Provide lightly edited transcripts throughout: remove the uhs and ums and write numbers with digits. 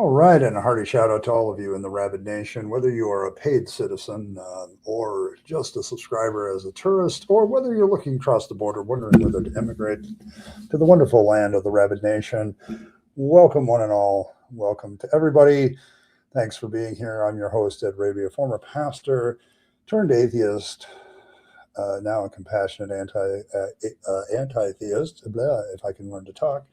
All right, and a hearty shout out to all of you in the Rabyd Nation, whether you are a paid citizen or just a subscriber as a tourist, or whether you're looking across the border wondering whether to immigrate to the wonderful land of the Rabyd Nation. Welcome, one and all. Welcome to everybody. Thanks for being here. I'm your host, Ed Rabyd, a former pastor turned atheist, now a compassionate anti-theist, if I can learn to talk.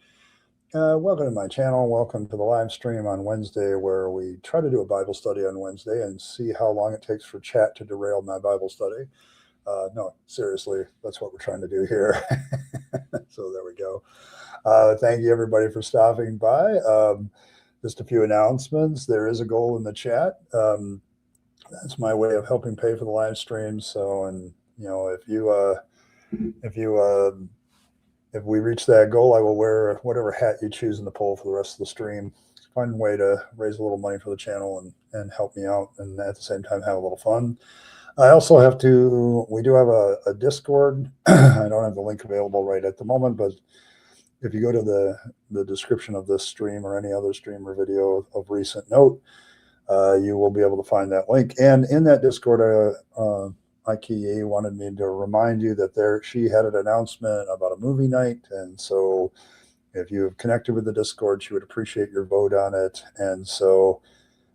Welcome to my channel. Welcome to the live stream on Wednesday, where we try to do a Bible study on Wednesday and see how long it takes for chat to derail my Bible study. No, seriously, that's what we're trying to do here. So there we go. Thank you, everybody, for stopping by. Just a few announcements. There is a goal in the chat. That's my way of helping pay for the live stream. So, and you know, if we reach that goal, I will wear whatever hat you choose in the poll for the rest of the stream. It's a fun way to raise a little money for the channel and help me out, and at the same time have a little fun. I also have to, we do have a Discord. I don't have the link available right at the moment, but if you go to the description of this stream or any other stream or video of recent note, you will be able to find that link. And in that Discord, Ikea wanted me to remind you that she had an announcement about a movie night, and so if you've connected with the Discord, she would appreciate your vote on it. And so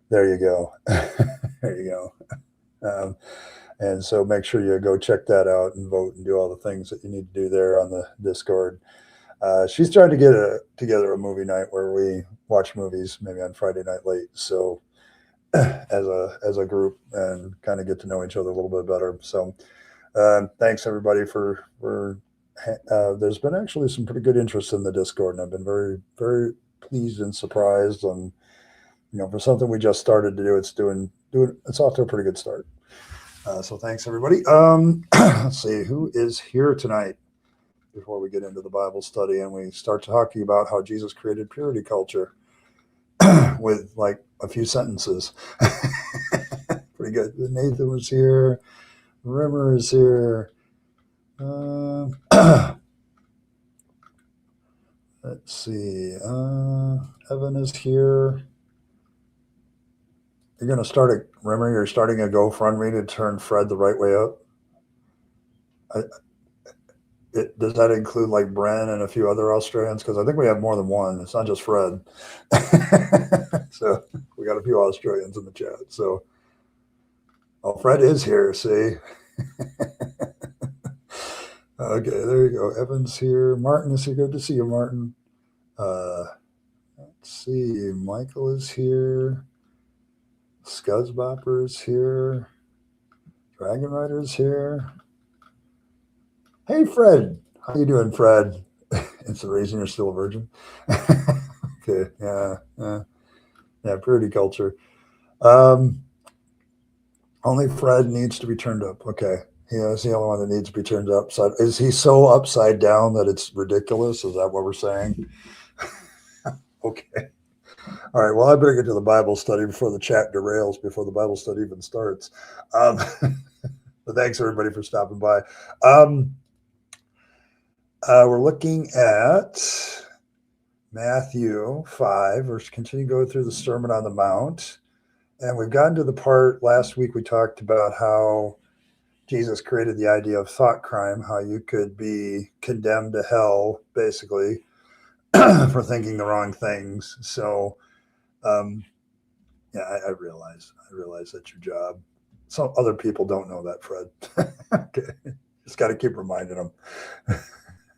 there you go. There you go. And so make sure you go check that out and vote and do all the things that you need to do there on the Discord. She's trying to get together a movie night where we watch movies maybe on Friday night late. So as a group and kind of get to know each other a little bit better. So thanks everybody for there's been actually some pretty good interest in the Discord, and I've been very, very pleased and surprised. And you know, for something we just started to do, it's off to a pretty good start. So thanks everybody. Let's see who is here tonight before we get into the Bible study and we start talking about how Jesus created purity culture with like a few sentences. Pretty good. Nathan was here. Rimmer is here. Let's see. Evan is here. You're going to start Rimmer, you're starting a GoFundMe to turn Fred the right way up. Does that include like Bren and a few other Australians? Because I think we have more than one. It's not just Fred. So we got a few Australians in the chat. So, oh, Fred is here. See. Okay, there you go. Evan's here. Martin is here. Good to see you, Martin. Let's see. Michael is here. Scudsbopper is here. Dragon Rider is here. Hey, Fred. How you doing, Fred? It's the reason you're still a virgin. Okay, yeah, purity culture. Only Fred needs to be turned up. Okay, yeah, he's the only one that needs to be turned upside. Is he so upside down that it's ridiculous? Is that what we're saying? Okay. All right, well, I better get to the Bible study before the chat derails, before the Bible study even starts. But thanks, everybody, for stopping by. We're looking at Matthew 5. We're continuing to go through the Sermon on the Mount. And we've gotten to the part last week we talked about how Jesus created the idea of thought crime, how you could be condemned to hell, basically, for thinking the wrong things. So, yeah, I realize that's your job. Some other people don't know that, Fred. Okay. Just got to keep reminding them.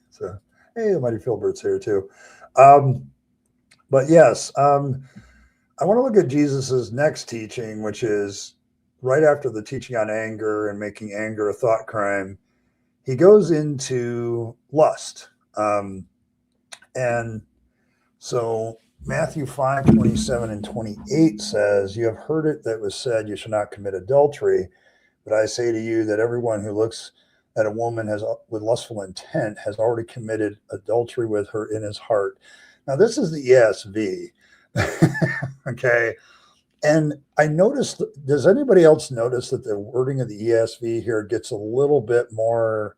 So, hey, the mighty Philbert's here too. But yes, I want to look at Jesus's next teaching, which is right after the teaching on anger and making anger a thought crime. He goes into lust. And so Matthew 5:27 and 28 says, "You have heard it that was said, you shall not commit adultery. But I say to you that everyone who looks at a woman with lustful intent has already committed adultery with her in his heart." Now, this is the ESV. Okay. And I noticed, does anybody else notice that the wording of the ESV here gets a little bit more,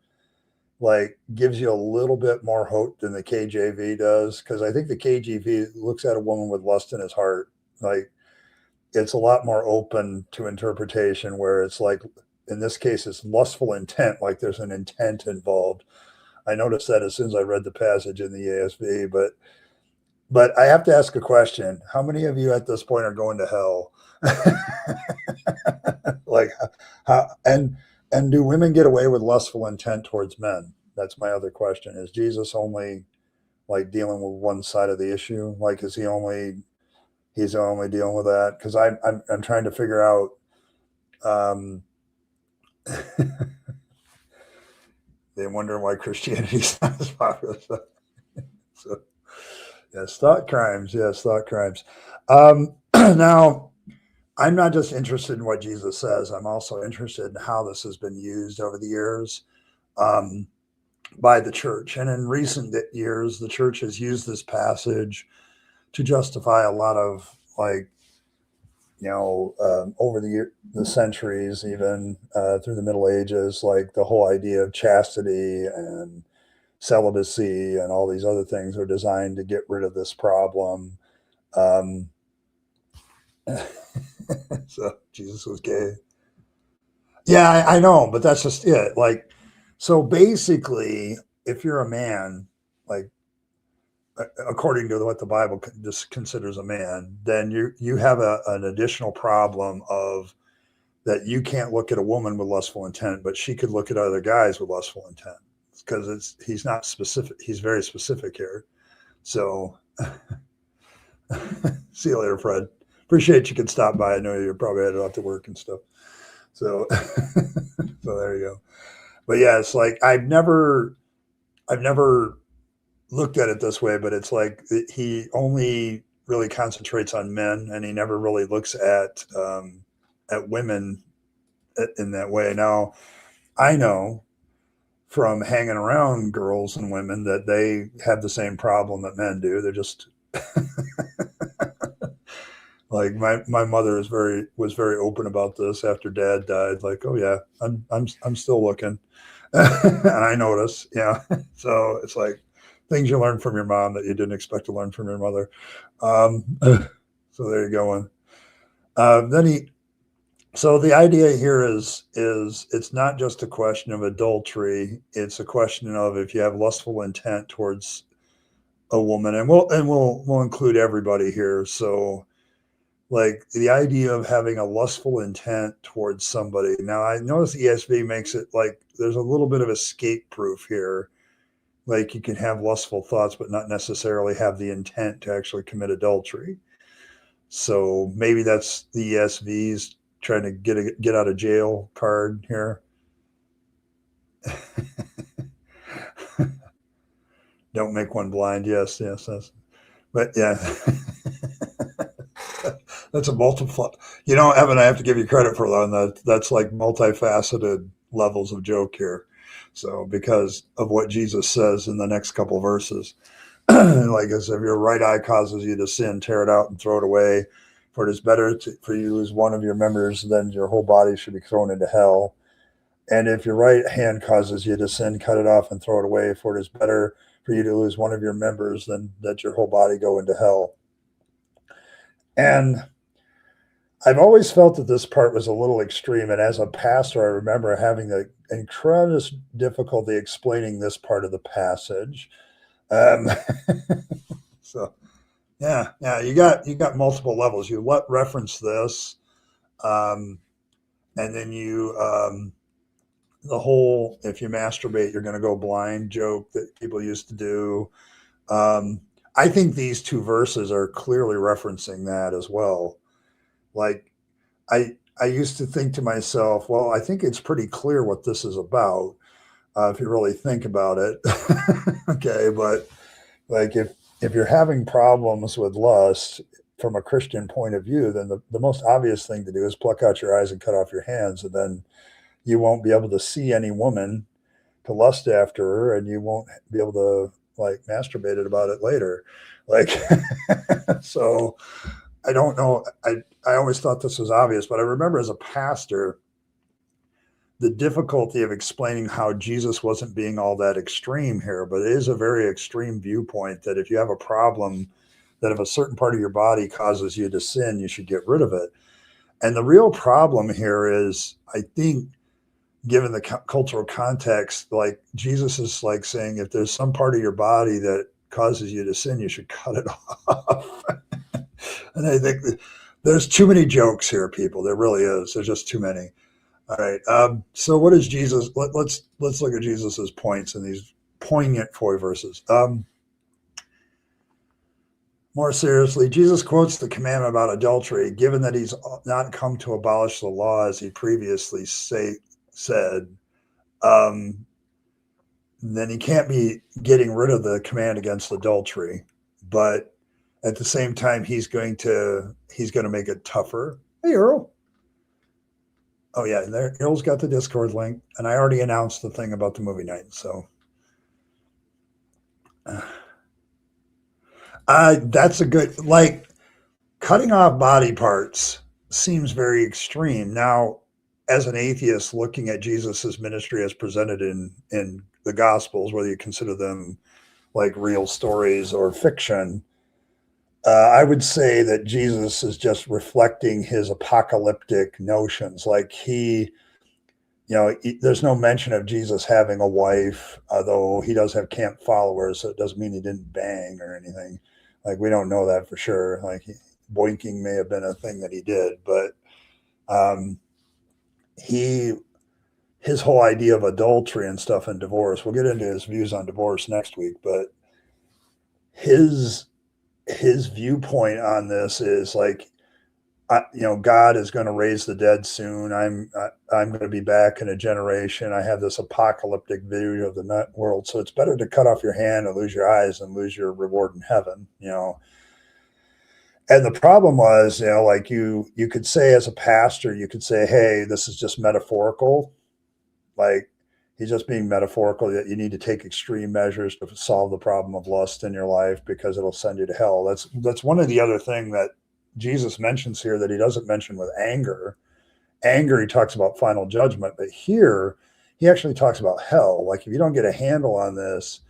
like, gives you a little bit more hope than the KJV does? Because I think the KJV looks at a woman with lust in his heart. Like, it's a lot more open to interpretation, where it's like, in this case, it's lustful intent, like there's an intent involved. I noticed that as soon as I read the passage in the ASV, but I have to ask a question. How many of you at this point are going to hell? Like, how, and do women get away with lustful intent towards men? That's my other question. Is Jesus only like dealing with one side of the issue? Like, is he's only dealing with that? Because I'm trying to figure out. They wonder why Christianity is not as popular. So, yes, thought crimes. Yes, thought crimes. Now, I'm not just interested in what Jesus says. I'm also interested in how this has been used over the years by the church. And in recent years, the church has used this passage to justify a lot of, like, over the centuries, even through the Middle Ages, like the whole idea of chastity and celibacy and all these other things are designed to get rid of this problem. So Jesus was gay. Yeah, I know, but that's just it. Like, so basically, if you're a man, like, according to what the Bible just considers a man, then you have an additional problem of that you can't look at a woman with lustful intent, but she could look at other guys with lustful intent, because he's not specific. He's very specific here. So, see you later, Fred. Appreciate you could stop by. I know you're probably headed out to work and stuff. So, so there you go. But yeah, it's like I've never looked at it this way, but it's like he only really concentrates on men, and he never really looks at women in that way. Now, I know from hanging around girls and women that they have the same problem that men do. They're just like my mother was very open about this after Dad died. Like, oh yeah, I'm still looking, and I notice, yeah. So it's like things you learn from your mom that you didn't expect to learn from your mother. So there you go. So the idea here is it's not just a question of adultery. It's a question of if you have lustful intent towards a woman, and we'll include everybody here. So, like, the idea of having a lustful intent towards somebody. Now, I notice ESV makes it like there's a little bit of escape proof here. Like, you can have lustful thoughts, but not necessarily have the intent to actually commit adultery. So maybe that's the ESV's trying to get out of jail card here. Don't make one blind. Yes. But yeah, that's a multiple. Evan, I have to give you credit for that. That's like multifaceted levels of joke here. So because of what Jesus says in the next couple of verses, like, as if your right eye causes you to sin, tear it out and throw it away. For it is better for you to lose one of your members than your whole body should be thrown into hell. And if your right hand causes you to sin, cut it off and throw it away. For it is better for you to lose one of your members than that your whole body go into hell. And I've always felt that this part was a little extreme. And as a pastor, I remember having the incredible difficulty explaining this part of the passage. So, yeah, you got multiple levels. You reference this, and then the whole "if you masturbate, you're going to go blind" joke that people used to do. I think these two verses are clearly referencing that as well. Like, I used to think to myself, well, I think it's pretty clear what this is about if you really think about it. Okay, but like if you're having problems with lust from a Christian point of view, then the most obvious thing to do is pluck out your eyes and cut off your hands, and then you won't be able to see any woman to lust after her, and you won't be able to, like, masturbate about it later. Like, so I don't know. I always thought this was obvious, but I remember as a pastor, the difficulty of explaining how Jesus wasn't being all that extreme here, but it is a very extreme viewpoint that if you have a problem that if a certain part of your body causes you to sin, you should get rid of it. And the real problem here is, I think, given the cultural context, like Jesus is like saying, if there's some part of your body that causes you to sin, you should cut it off. And I think there's too many jokes here, people. There really is. There's just too many. All right. So what is Jesus? Let's look at Jesus's points in these poignant 4 verses. More seriously, Jesus quotes the commandment about adultery, given that he's not come to abolish the law as he previously said. Then he can't be getting rid of the command against adultery, but at the same time, he's going to make it tougher. Hey, Earl. Oh yeah, there. Earl's got the Discord link, and I already announced the thing about the movie night. So that's a good, like, cutting off body parts seems very extreme. Now, as an atheist, looking at Jesus's ministry as presented in the Gospels, whether you consider them like real stories or fiction, I would say that Jesus is just reflecting his apocalyptic notions. Like there's no mention of Jesus having a wife, although he does have camp followers, so it doesn't mean he didn't bang or anything. Like, we don't know that for sure. Like, boinking may have been a thing that he did, but his whole idea of adultery and stuff and divorce, we'll get into his views on divorce next week, but his viewpoint on this is like, God is going to raise the dead soon. I'm going to be back in a generation. I have this apocalyptic view of the world. So it's better to cut off your hand and lose your eyes than lose your reward in heaven, And the problem was, like you could say as a pastor, you could say, hey, this is just metaphorical. Like, he's just being metaphorical, that you need to take extreme measures to solve the problem of lust in your life because it'll send you to hell. That's one of the other thing that Jesus mentions here that he doesn't mention with anger. Anger, he talks about final judgment, but here he actually talks about hell. Like, if you don't get a handle on this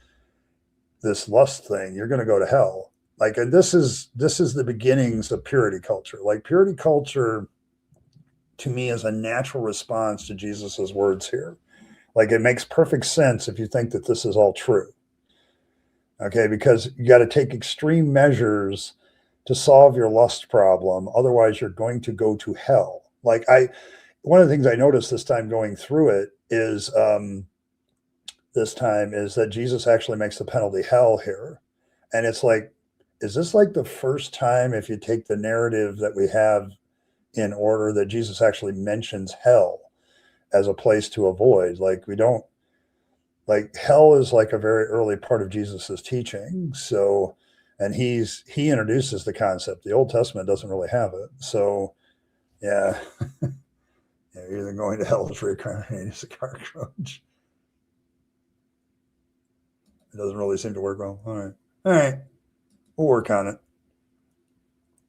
lust thing, you're going to go to hell. Like, and this is the beginnings of purity culture. Like, purity culture, to me, is a natural response to Jesus's words here. Like, it makes perfect sense if you think that this is all true. Okay, because you got to take extreme measures to solve your lust problem. Otherwise, you're going to go to hell. Like, one of the things I noticed this time going through it is that Jesus actually makes the penalty hell here. And it's like, is this like the first time, if you take the narrative that we have in order, that Jesus actually mentions hell as a place to avoid? Like, we don't, like, hell is like a very early part of Jesus's teaching. So, and he introduces the concept. The Old Testament doesn't really have it. So, yeah, you're either going to hell or reincarnated as a cockroach. It doesn't really seem to work well. All right, we'll work on it.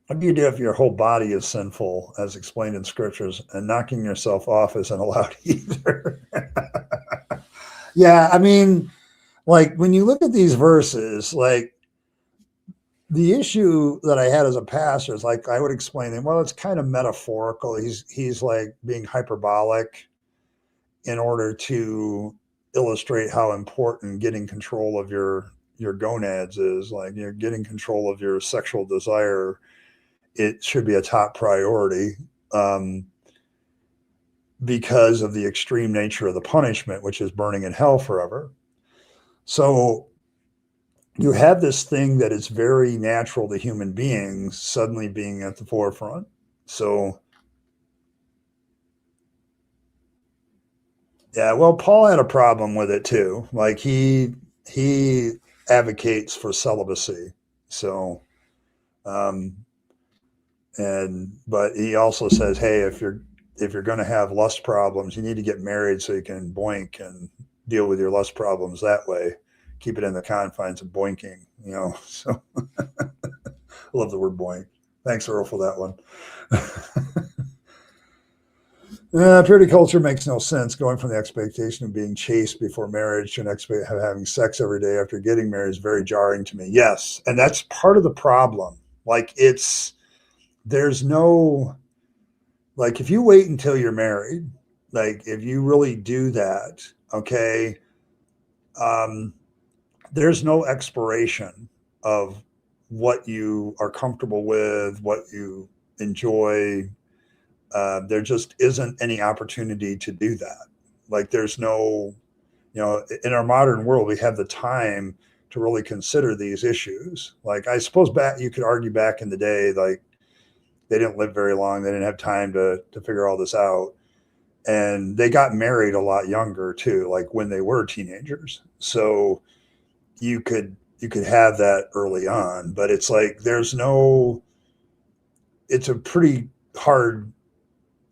What do you do if your whole body is sinful, as explained in scriptures, and knocking yourself off isn't allowed either? Yeah, I mean, like, when you look at these verses, like, the issue that I had as a pastor is, like, I would explain them, well, it's kind of metaphorical. He's like being hyperbolic in order to illustrate how important getting control of your gonads is. Like, you're getting control of your sexual desire. It should be a top priority because of the extreme nature of the punishment, which is burning in hell forever. So you have this thing that is very natural to human beings suddenly being at the forefront. So, yeah, well, Paul had a problem with it too. Like, he advocates for celibacy. So, but he also says, hey, if you're going to have lust problems, you need to get married so you can boink and deal with your lust problems that way. Keep it in the confines of boinking, So, I love the word boink. Thanks, Earl, for that one. Purity culture makes no sense. Going from the expectation of being chaste before marriage to an expectation of having sex every day after getting married is very jarring to me. Yes, and that's part of the problem. Like there's no, like if you wait until you're married, like if you really do that, okay, there's no expiration of what you are comfortable with, what you enjoy. There just isn't any opportunity to do that. Like there's no, in our modern world, we have the time to really consider these issues. Like I suppose you could argue back in the day, like they didn't live very long. They didn't have time to figure all this out. And they got married a lot younger too, like when they were teenagers. So you could have that early on, but it's like it's a pretty hard,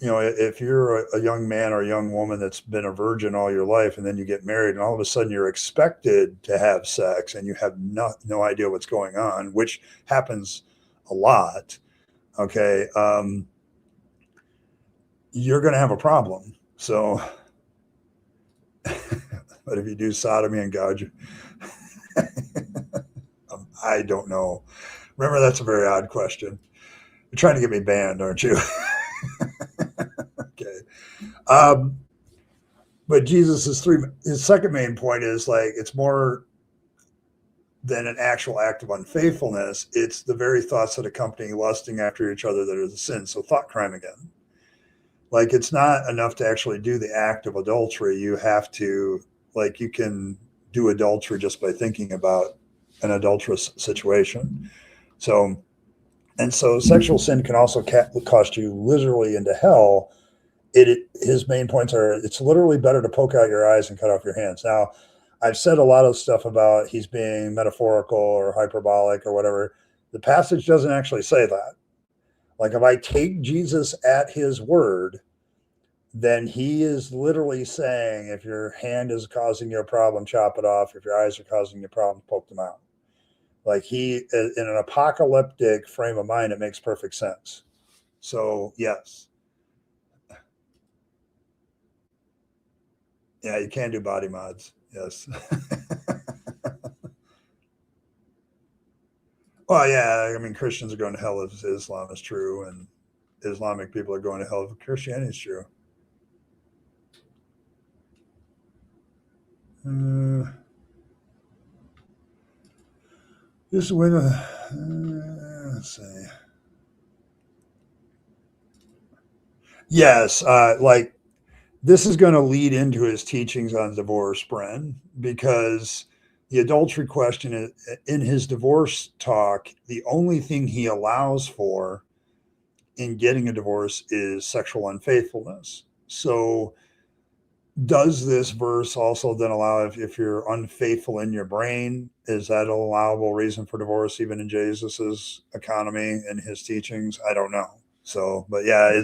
if you're a young man or a young woman that's been a virgin all your life and then you get married and all of a sudden you're expected to have sex and you have no idea what's going on, which happens a lot. Okay. You're going to have a problem. So, but if you do sodomy and gouge, I don't know. Remember, that's a very odd question. You're trying to get me banned, aren't you? Okay. But his second main point is like, it's more than an actual act of unfaithfulness. It's the very thoughts that accompany lusting after each other that are the sin. So thought crime again. Like it's not enough to actually do the act of adultery. You have to, like, you can do adultery just by thinking about an adulterous situation. So sexual sin can also cost you literally into hell. His main points are, it's literally better to poke out your eyes and cut off your hands. Now, I've said a lot of stuff about he's being metaphorical or hyperbolic or whatever. The passage doesn't actually say that. Like if I take Jesus at his word, then he is literally saying, if your hand is causing you a problem, chop it off. If your eyes are causing you a problem, poke them out. Like in an apocalyptic frame of mind, it makes perfect sense. So yes. Yeah, you can do body mods. Yes. Well, yeah, I mean, Christians are going to hell if Islam is true, and Islamic people are going to hell if Christianity is true. This winner, let's see. Yes, like this is going to lead into his teachings on divorce, Bren, because the adultery question in his divorce talk, the only thing he allows for in getting a divorce is sexual unfaithfulness. So does this verse also then allow, if you're unfaithful in your brain, is that an allowable reason for divorce even in Jesus's economy and his teachings? I don't know. So, but yeah,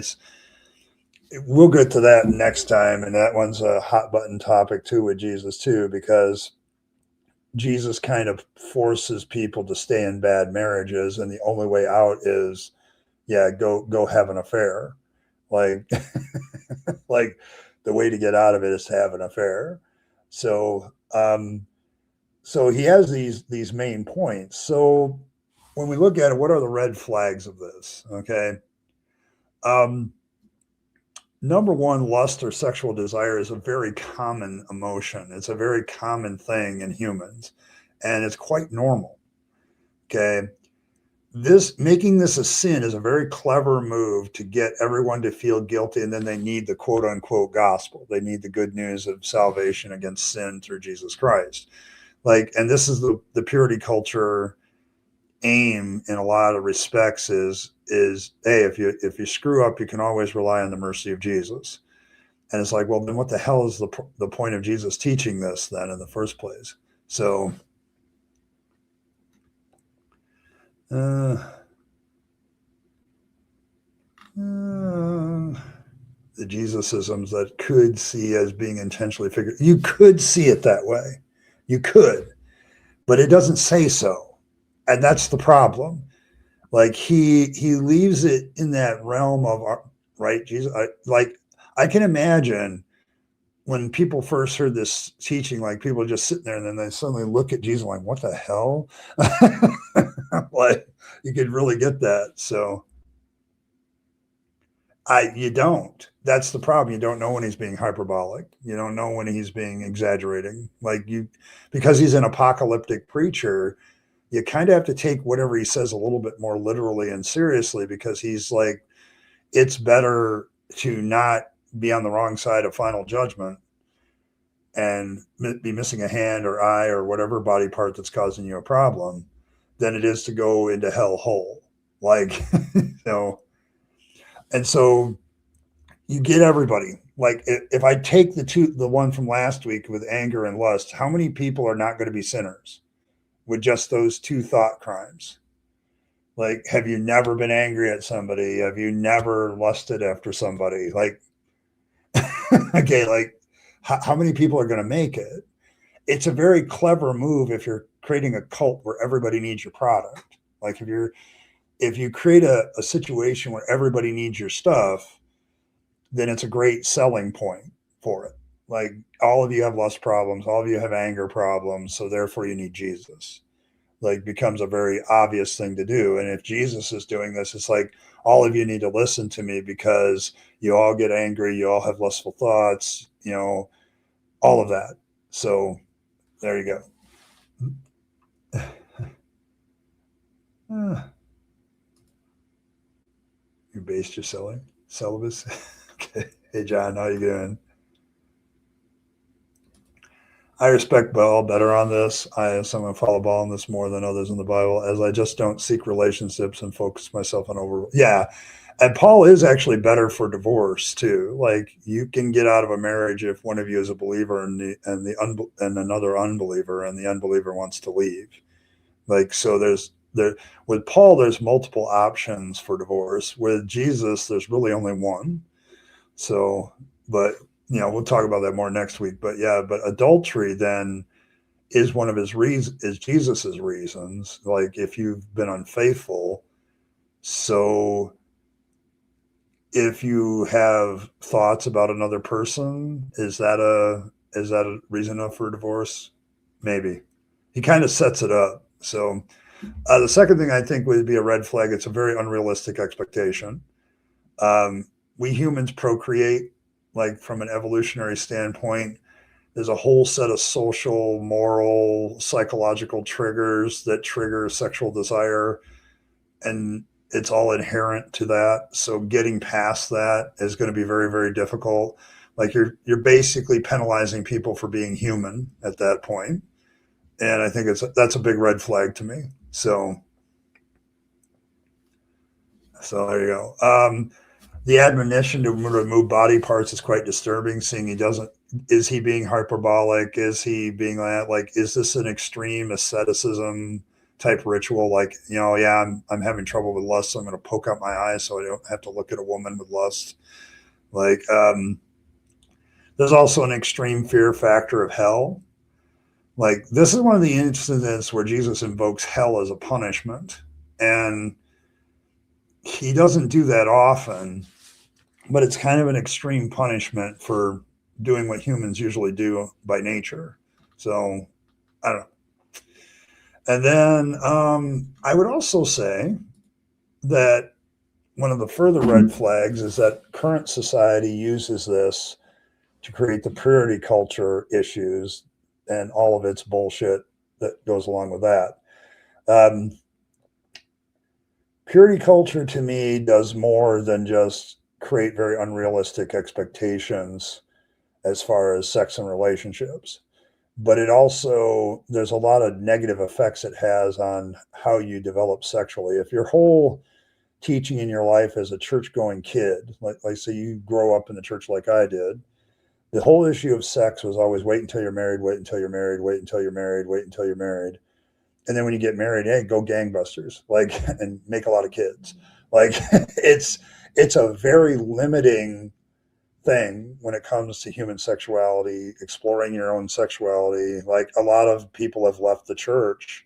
we'll get to that next time. And that one's a hot button topic too with Jesus too, because Jesus kind of forces people to stay in bad marriages. And the only way out is, go have an affair. Like, like the way to get out of it is to have an affair. So, so he has these main points. So when we look at it, what are the red flags of this? Okay. Number one, lust or sexual desire is a very common emotion. It's a very common thing in humans, and it's quite normal. Okay. Making this a sin is a very clever move to get everyone to feel guilty, and then they need the quote unquote gospel. They need the good news of salvation against sin through Jesus Christ. Like, and this is the purity culture aim in a lot of respects is hey, if you screw up, you can always rely on the mercy of Jesus. And it's like, well, then what the hell is the point of Jesus teaching this then in the first place? So the Jesusisms that could see as being intentionally figured, you could see it that way. You could, but it doesn't say so. And that's the problem. Like he leaves it in that realm of, right, Jesus, like I can imagine when people first heard this teaching, like people just sitting there and then they suddenly look at Jesus like, what the hell? Like you could really get that. So you don't. That's the problem. You don't know when he's being hyperbolic. You don't know when he's being exaggerating. Because he's an apocalyptic preacher, you kind of have to take whatever he says a little bit more literally and seriously, because he's like, it's better to not be on the wrong side of final judgment and be missing a hand or eye or whatever body part that's causing you a problem than it is to go into hell whole. Like, and so you get everybody. Like if I take the one from last week with anger and lust, how many people are not going to be sinners with just those two thought crimes? Like, have you never been angry at somebody? Have you never lusted after somebody? Like, okay, like how many people are going to make it? It's a very clever move if you're creating a cult where everybody needs your product. Like if you create a situation where everybody needs your stuff, then it's a great selling point for it. Like all of you have lust problems, all of you have anger problems, so therefore you need Jesus. Like becomes a very obvious thing to do. And if Jesus is doing this, it's like all of you need to listen to me because you all get angry, you all have lustful thoughts, all of that. So there you go. You based your celibacy. Okay. Hey John, how you doing? I respect Ball better on this. I'm going to follow Ball on this more than others in the Bible, as I just don't seek relationships and focus myself on over. Yeah, and Paul is actually better for divorce too. Like you can get out of a marriage if one of you is a believer and another unbeliever, and the unbeliever wants to leave. Like so, with Paul, there's multiple options for divorce. With Jesus, there's really only one. So, but we'll talk about that more next week. But yeah, but adultery then is one of is Jesus's reasons. Like if you've been unfaithful, so if you have thoughts about another person, is that a reason enough for a divorce? Maybe. He kind of sets it up. So the second thing I think would be a red flag. It's a very unrealistic expectation. We humans procreate, like from an evolutionary standpoint. There's a whole set of social, moral, psychological triggers that trigger sexual desire, and it's all inherent to that. So getting past that is going to be very, very difficult. Like you're basically penalizing people for being human at that point, and I think that's a big red flag to me. So there you go. The admonition to remove body parts is quite disturbing. Seeing is he being hyperbolic? Is he being like, is this an extreme asceticism type ritual? Like, yeah, I'm having trouble with lust, so I'm going to poke out my eyes so I don't have to look at a woman with lust. Like, there's also an extreme fear factor of hell. Like, this is one of the instances where Jesus invokes hell as a punishment, and he doesn't do that often, but it's kind of an extreme punishment for doing what humans usually do by nature. So I don't know. And then I would also say that one of the further red flags is that current society uses this to create the purity culture issues and all of its bullshit that goes along with that. Purity culture to me does more than just create very unrealistic expectations as far as sex and relationships, but there's a lot of negative effects it has on how you develop sexually. If your whole teaching in your life as a church going kid, like say you grow up in the church like I did, the whole issue of sex was always wait until you're married, wait until you're married, wait until you're married, wait until you're married. And then when you get married, hey, go gangbusters, like, and make a lot of kids. Like it's a very limiting thing when it comes to human sexuality, exploring your own sexuality. Like a lot of people have left the church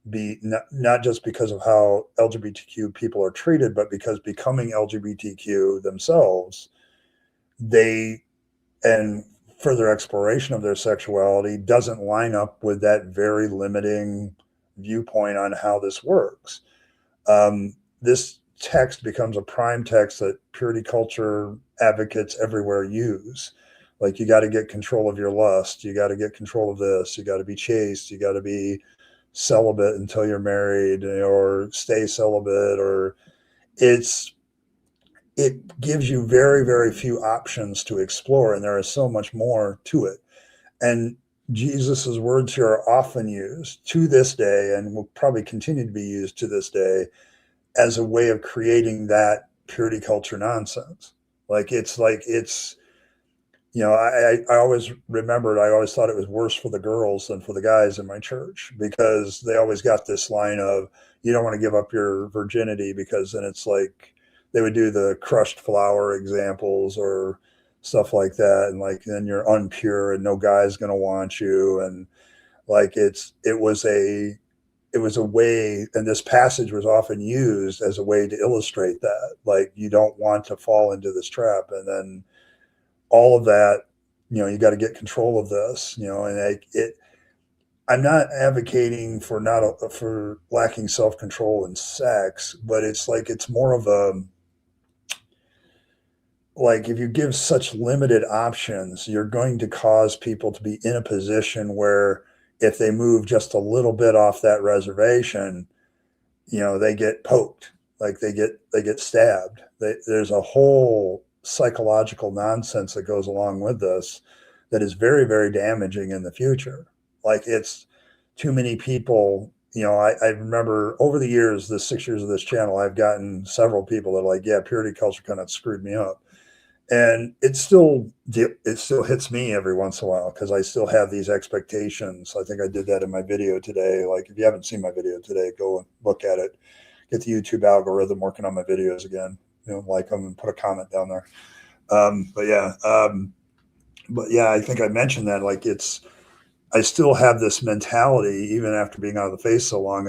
not just because of how LGBTQ people are treated, but because becoming LGBTQ themselves, they and further exploration of their sexuality doesn't line up with that very limiting viewpoint on how this works. This text becomes a prime text that purity culture advocates everywhere use. Like, you got to get control of your lust, you got to get control of this, you got to be chaste, you got to be celibate until you're married, or stay celibate, or it's it gives you very, very few options to explore, and there is so much more to it. And Jesus's words here are often used to this day, and will probably continue to be used to this day, as a way of creating that purity culture nonsense. It's I always remembered, I always thought it was worse for the girls than for the guys in my church, because they always got this line of, you don't want to give up your virginity, because then it's like they would do the crushed flower examples or stuff like that, and like, then you're unpure and no guy's going to want you. And like, it was a way, and this passage was often used as a way to illustrate that, like, you don't want to fall into this trap. And then all of that, you got to get control of this, and I'm not advocating for not for lacking self-control in sex, but it's like, it's more of a, like, if you give such limited options, you're going to cause people to be in a position where, if they move just a little bit off that reservation, they get poked, like they get stabbed. There's a whole psychological nonsense that goes along with this that is very, very damaging in the future. Like, it's too many people. I remember over the years, the 6 years of this channel, I've gotten several people that are like, yeah, purity culture kind of screwed me up. And it still hits me every once in a while, because I still have these expectations. I think I did that in my video today. Like, if you haven't seen my video today, go and look at it. Get the YouTube algorithm working on my videos again. Like them and put a comment down there. But yeah, I think I mentioned that. Like, I still have this mentality, even after being out of the faith so long,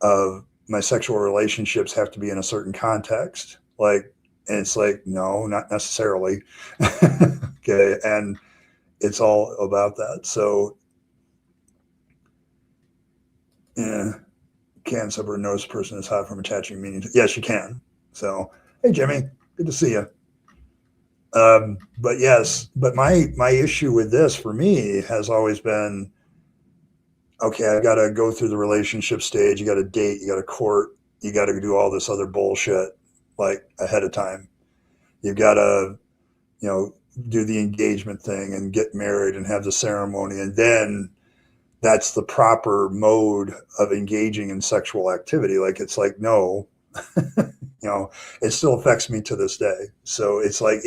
of my sexual relationships have to be in a certain context. Like, and it's like, no, not necessarily. Okay. And it's all about that. So, yeah, can sober knows a person is hot from attaching meaning to, yes, you can. So, hey, Jimmy, good to see you. But yes, but my issue with this, for me, has always been, okay, I got to go through the relationship stage. You got to date, you got to court, you got to do all this other bullshit, like, ahead of time. You got to, do the engagement thing and get married and have the ceremony. And then that's the proper mode of engaging in sexual activity. Like, it's like, no, it still affects me to this day. So it's like,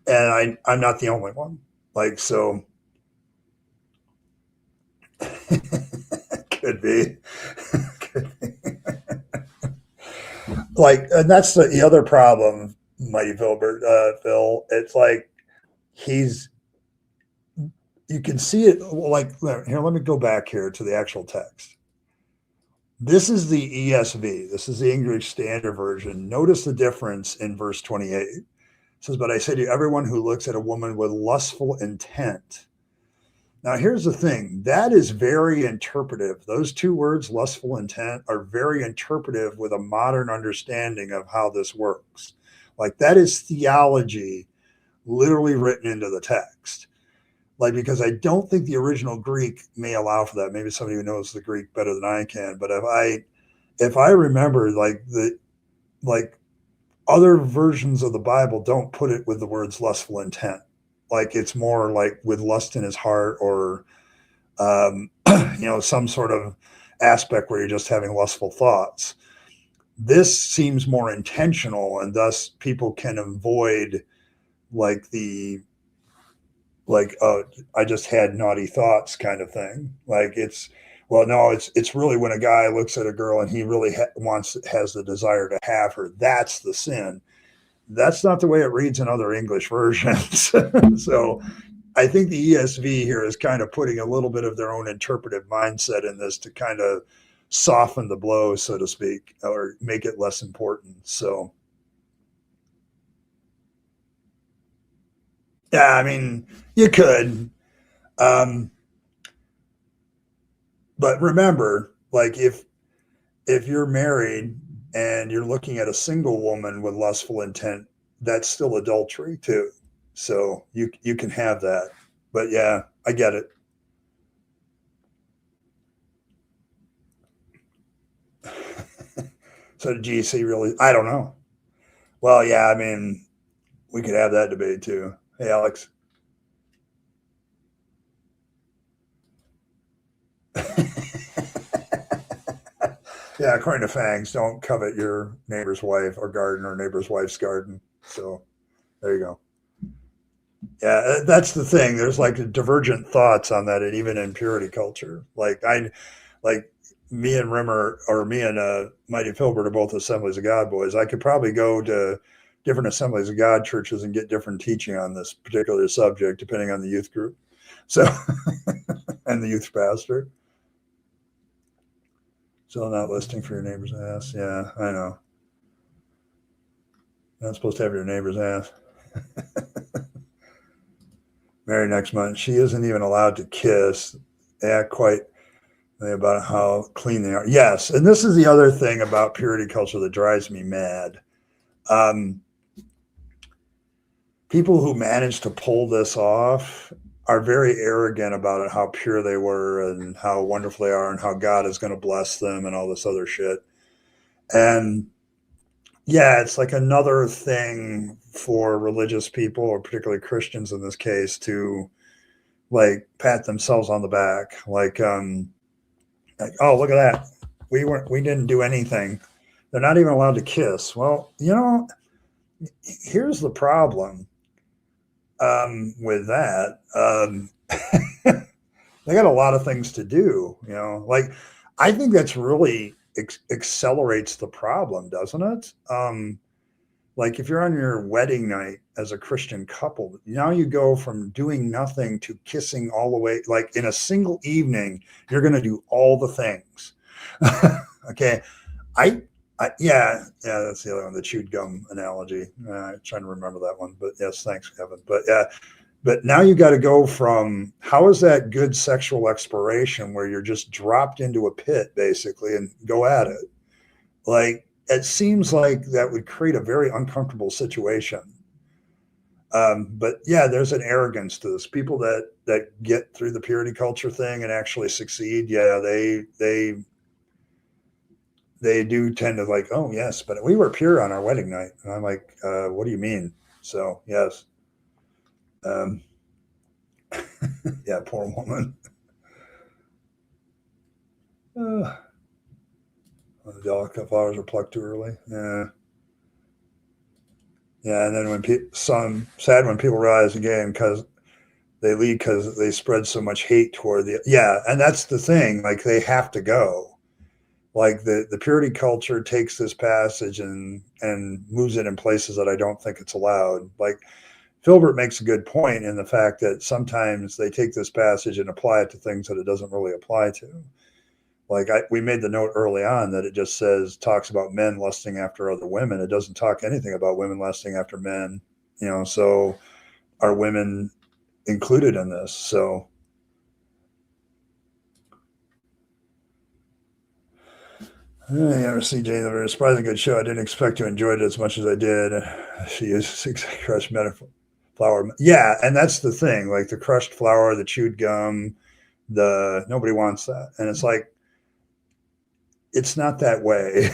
and I'm not the only one. Like, so could be, could be. Like, and that's the other problem, Mighty Philbert, Phil. It's like, he's, you can see it. Like, here, let me go back here to the actual text. This is the ESV. This is the English Standard Version. Notice the difference in verse 28. It says, but I say to you, everyone who looks at a woman with lustful intent. Now, here's the thing. That is very interpretive. Those two words, lustful intent, are very interpretive with a modern understanding of how this works. Like, that is theology literally written into the text. Like, because I don't think the original Greek may allow for that. Maybe somebody who knows the Greek better than I can. But if I remember, like other versions of the Bible don't put it with the words lustful intent. Like, it's more like with lust in his heart, or some sort of aspect where you're just having lustful thoughts. This seems more intentional, and thus people can avoid like I just had naughty thoughts kind of thing. Like, it's really when a guy looks at a girl and he really has the desire to have her. That's the sin. That's not the way it reads in other English versions. So I think the ESV here is kind of putting a little bit of their own interpretive mindset in this to kind of soften the blow, so to speak, or make it less important. So Yeah, I mean, you could. Um, but remember, like if you're married and you're looking at a single woman with lustful intent, that's still adultery too. So you can have that. But yeah, I get it. So the GC really, I don't know. Well, yeah, I mean, we could have that debate too. Hey, Alex. Yeah, according to Fangs, don't covet your neighbor's wife or garden or neighbor's wife's garden. So there you go. Yeah, that's the thing. There's like divergent thoughts on that, and even in purity culture. Like me and Rimmer, or me and Mighty Philbert are both Assemblies of God boys. I could probably go to different Assemblies of God churches and get different teaching on this particular subject, depending on the youth group. So, and the youth pastor. So not listing for your neighbor's ass. Yeah, I know. You're not supposed to have your neighbor's ass. Married next month. She isn't even allowed to kiss. Yeah, quite about how clean they are. Yes, and this is the other thing about purity culture that drives me mad. Um, People who manage to pull this off are very arrogant about it, how pure they were and how wonderful they are and how God is going to bless them and all this other shit. And yeah, it's like another thing for religious people, or particularly Christians in this case, to like pat themselves on the back, like, oh, look at that, we didn't do anything. They're not even allowed to kiss. Well, here's the problem with that. They got a lot of things to do. Like I think that's really accelerates the problem, doesn't it? Like if you're on your wedding night as a Christian couple, now you go from doing nothing to kissing all the way. Like in a single evening, you're going to do all the things. Okay, I, yeah, that's the other one, the chewed gum analogy. I'm trying to remember that one, but yes, thanks, Kevin. But yeah, but now you got to go from how is that good sexual exploration where you're just dropped into a pit basically and go at it. Like it seems like that would create a very uncomfortable situation. But yeah, there's an arrogance to this. People that get through the purity culture thing and actually succeed, yeah, they do tend to like, oh yes, but we were pure on our wedding night, and I'm like, what do you mean? So yes, um, yeah, poor woman. Uh, the delicate flowers are plucked too early. Yeah, yeah, and then some sad when people realize again because they leave because they spread so much hate toward the and that's the thing. Like they have to go. Like the purity culture takes this passage and moves it in places that I don't think it's allowed. Like Philbert makes a good point in the fact that sometimes they take this passage and apply it to things that it doesn't really apply to. Like we made the note early on that it just talks about men lusting after other women. It doesn't talk anything about women lusting after men. So are women included in this? So yeah, CJ, a very surprisingly good show. I didn't expect to enjoy it as much as I did. She uses crushed metaphor flour. Yeah, and that's the thing. Like the crushed flour, the chewed gum, the nobody wants that. And it's like it's not that way.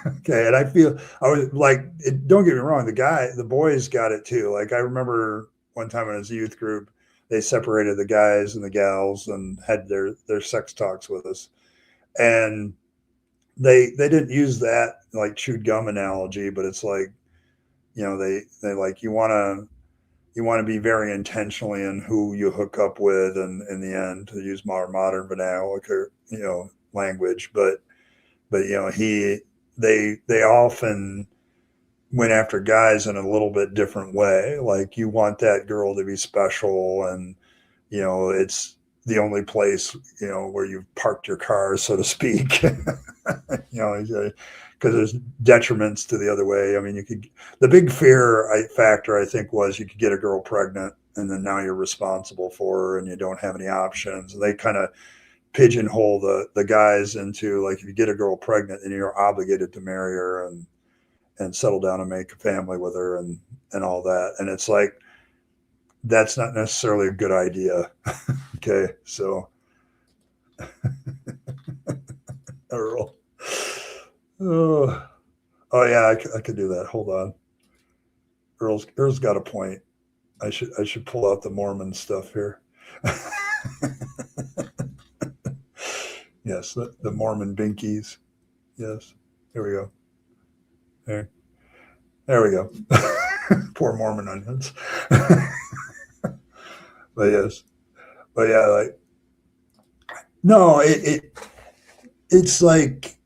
Okay. And I was like, don't get me wrong, the boys got it too. Like I remember one time in his youth group, they separated the guys and the gals and had their sex talks with us. And they didn't use that like chewed gum analogy, but it's like, they like you want to be very intentionally in who you hook up with, and in the end, to use more modern vernacular, language. But they often went after guys in a little bit different way. Like you want that girl to be special, and it's the only place where you've parked your car, so to speak. Because there's detriments to the other way. I mean, the big factor I think was you could get a girl pregnant, and then now you're responsible for her and you don't have any options. And they kind of pigeonhole the guys into, like, if you get a girl pregnant and you're obligated to marry her and settle down and make a family with her and all that. And it's like, that's not necessarily a good idea. Okay. So Earl. Oh, yeah, I could do that. Hold on. Earl's got a point. I should pull out the Mormon stuff here. Yes, the Mormon binkies. Yes. Here we go. There we go. Poor Mormon onions. But yes. But yeah, like, no, it's like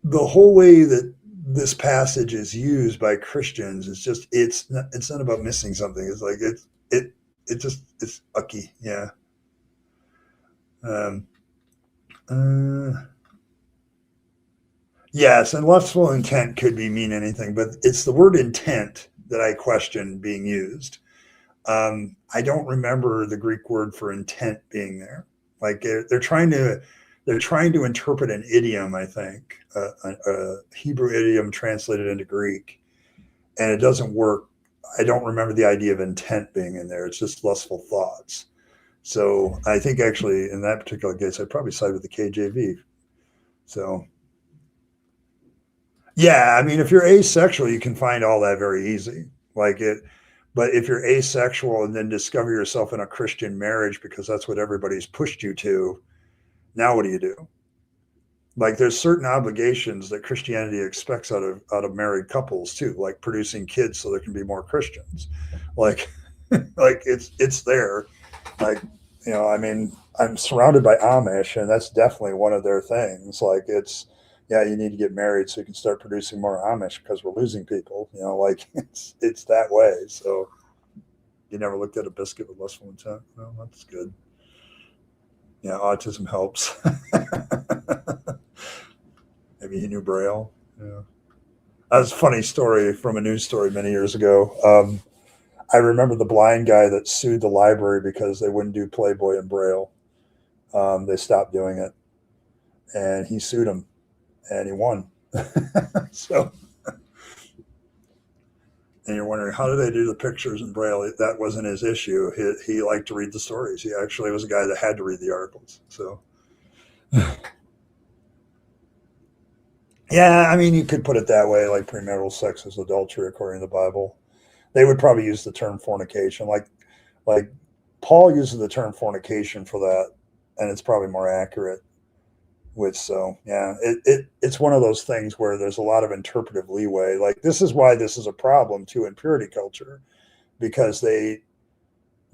the whole way that this passage is used by Christians is just, it's not about missing something. It's like it's ucky. Yeah. Yes, and lustful intent could mean anything, but it's the word intent that I question being used. I don't remember the Greek word for intent being there. Like they're trying to interpret an idiom, I think, a Hebrew idiom translated into Greek, and it doesn't work. I don't remember the idea of intent being in there. It's just lustful thoughts. So I think actually in that particular case, I'd probably side with the KJV. So yeah, I mean, if you're asexual, you can find all that very easy. Like it, but if you're asexual and then discover yourself in a Christian marriage because that's what everybody's pushed you to, now what do you do? Like there's certain obligations that Christianity expects out of married couples too, like producing kids so there can be more Christians. Like like it's there. Like, I mean, I'm surrounded by Amish, and that's definitely one of their things. Like it's, yeah, you need to get married so you can start producing more Amish because we're losing people. Like it's that way. So you never looked at a biscuit with lustful intent? Well, that's good. Yeah, autism helps. Maybe he knew Braille. Yeah. That was a funny story from a news story many years ago. I remember the blind guy that sued the library because they wouldn't do Playboy and Braille. They stopped doing it, and he sued them, and he won. So, and you're wondering, how did they do the pictures in Braille? That wasn't his issue. He liked to read the stories. He actually was a guy that had to read the articles. So, yeah, I mean, you could put it that way. Like premarital sex is adultery according to the Bible. They would probably use the term fornication. Like Paul uses the term fornication for that, and it's probably more accurate. So yeah, it's one of those things where there's a lot of interpretive leeway. Like this is why this is a problem too in purity culture, because they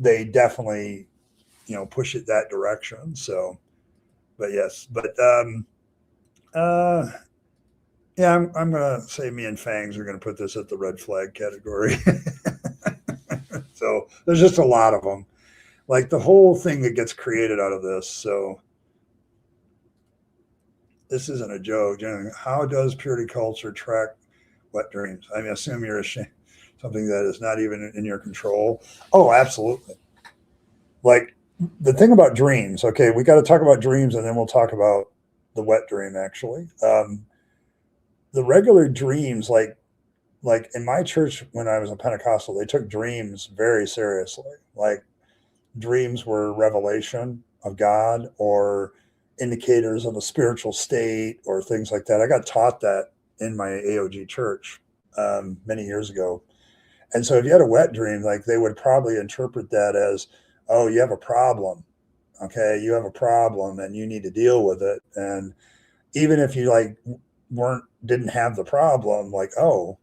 definitely push it that direction. So, but yes, but yeah, I'm gonna say me and Fangs are gonna put this at the red flag category. So there's just a lot of them, like the whole thing that gets created out of this. So this isn't a joke. How does purity culture track wet dreams? I mean, assume you're ashamed, something that is not even in your control. Oh, absolutely. Like the thing about dreams. Okay, we got to talk about dreams, and then we'll talk about the wet dream. Actually, the regular dreams, like in my church when I was a Pentecostal, they took dreams very seriously. Like dreams were revelation of God or indicators of a spiritual state or things like that. I got taught that in my AOG church many years ago. And so if you had a wet dream, like they would probably interpret that as, oh, you have a problem. Okay, you have a problem and you need to deal with it. And even if you like didn't have the problem, like, oh,